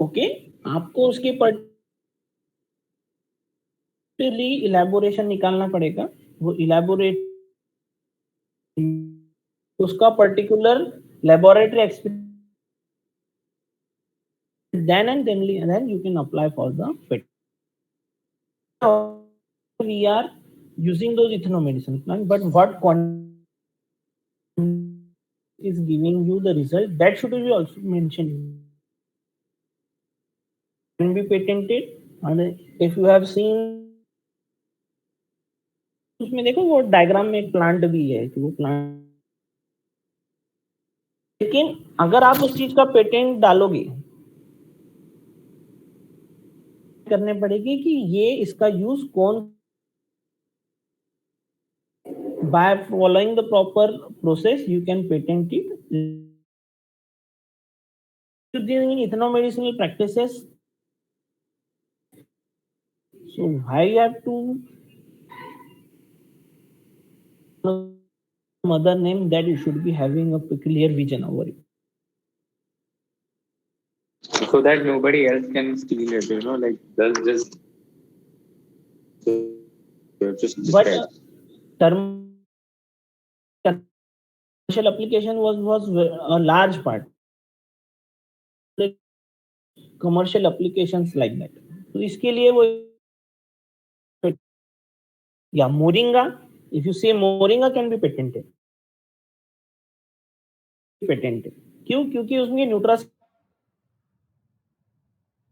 Okay, आपको उसके particularly elaboration निकालना पड़ेगा, वो elaborate उसका particular laboratory experience then you can apply for the patent. We are using those ethnomedicine plant, but what is giving you the result that should be also mentioned, can be patented. And if you have seen उसमें देखो वो diagram में एक plant भी है कि वो plant, लेकिन अगर आप उस चीज का पेटेंट डालोगे करने पड़ेगी कि ये इसका यूज कौन, by following the proper process you can patent it. Using ethnomedicinal practices, so I have to mother name that you should be having a clear vision over it. So that nobody else can steal it, like that's just But describe. term commercial application was a large part. Commercial applications like that. तो इसके लिए वो या moringa, if you say moringa can be patented. क्यों? क्योंकि उसमें न्यूट्रास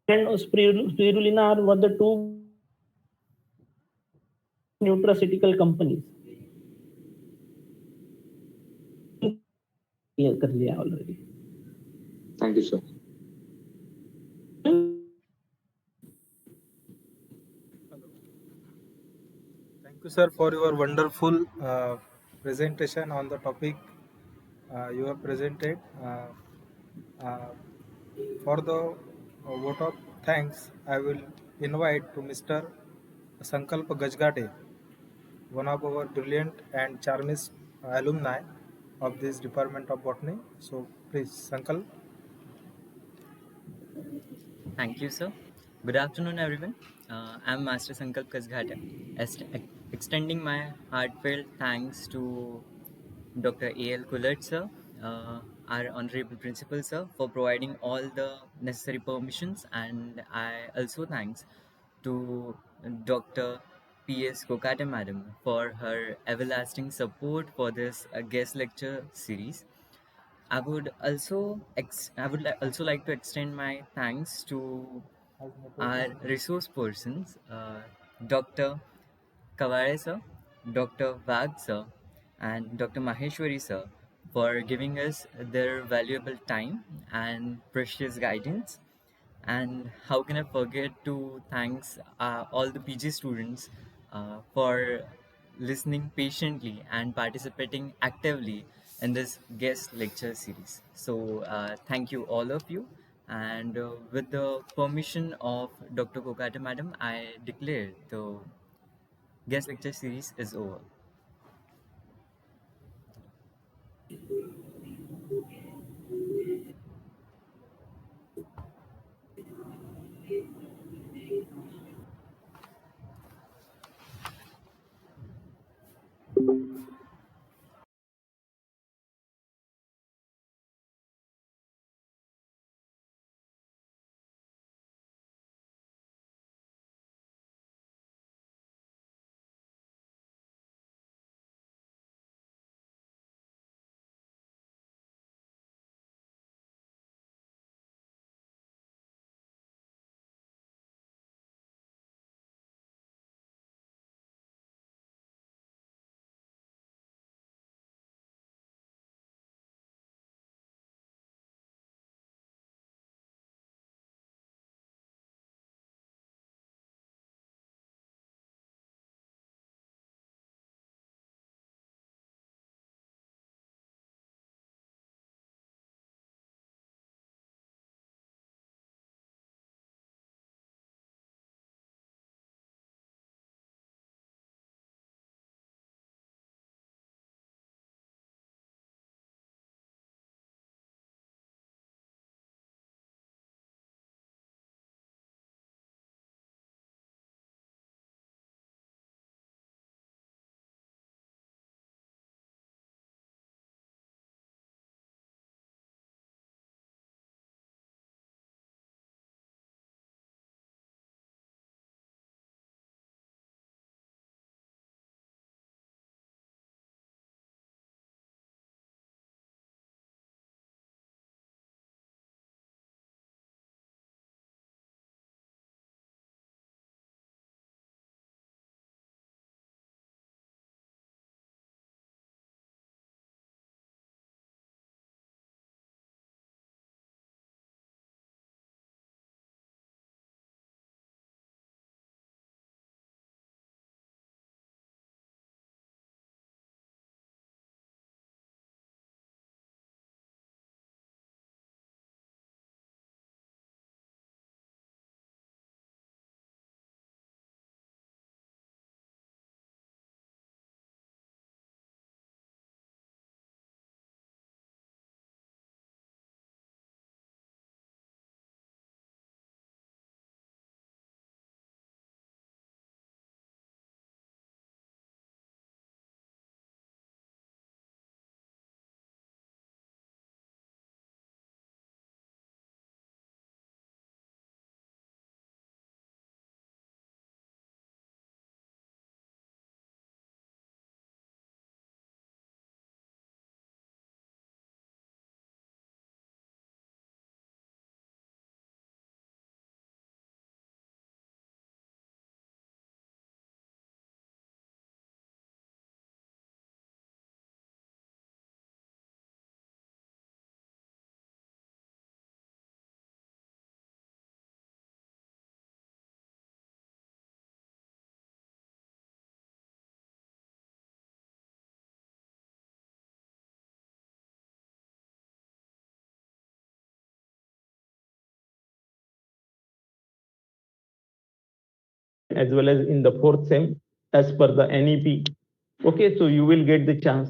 and spirulina are one the two nutraceutical companies. ये कर लिया already. Thank you, sir. Thank you, sir, for your wonderful presentation on the topic you have presented. Uh, for the vote of thanks, I will invite to Mr. Sankalp Gajgade, one of our brilliant and charming alumni of this Department of Botany. So, please, Sankalp. Thank you, sir. Good afternoon, everyone. I'm Master Sankalp Kasghate, extending my heartfelt thanks to Dr. A.L. Kullert, sir, our Honorable Principal, sir, for providing all the necessary permissions. And I also thanks to Dr. P.S. Kokate, madam, for her everlasting support for this guest lecture series. I would also like to extend my thanks to our resource persons, Dr. Kaware sir, Dr. Wag sir, and Dr. Maheshwari sir, for giving us their valuable time and precious guidance. And how can I forget to thanks all the PG students for listening patiently and participating actively in this guest lecture series. So thank you all of you. And with the permission of Dr. Kokata madam, I declare the guest lecture series is over. as well as in the fourth sem as per the NEP. Okay, so you will get the chance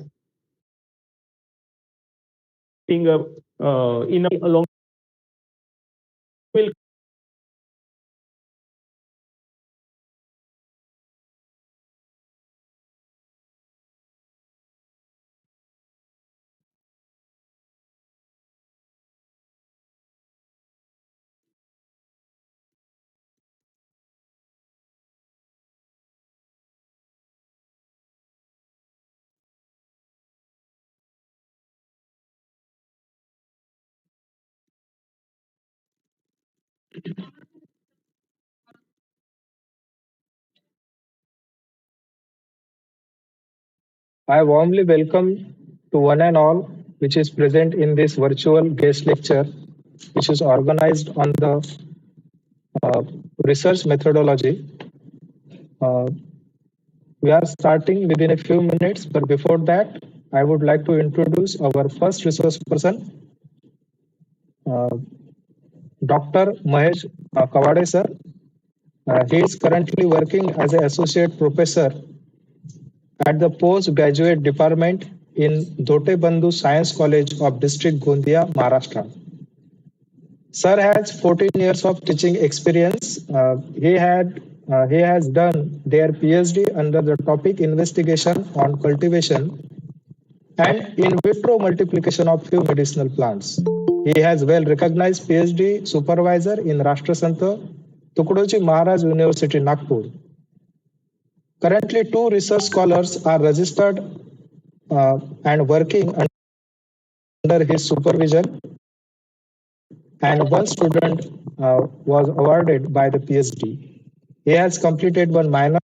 in along will. I warmly welcome to one and all which is present in this virtual guest lecture, which is organized on the uh, research methodology. Uh, we are starting within a few minutes, but before that, I would like to introduce our first resource person, uh, Dr. Mahesh Kawade sir. He is currently working as an associate professor at the postgraduate department in Dote Bandhu Science College of District Gondia, Maharashtra. Sir has 14 years of teaching experience. He has done their PhD under the topic investigation on cultivation and in vitro multiplication of few medicinal plants. He has well recognized PhD supervisor in Rashtrasanta Tukdoji Maharaj University, Nagpur. Currently, two research scholars are registered and working under his supervision, and one student was awarded by the PhD. He has completed one minor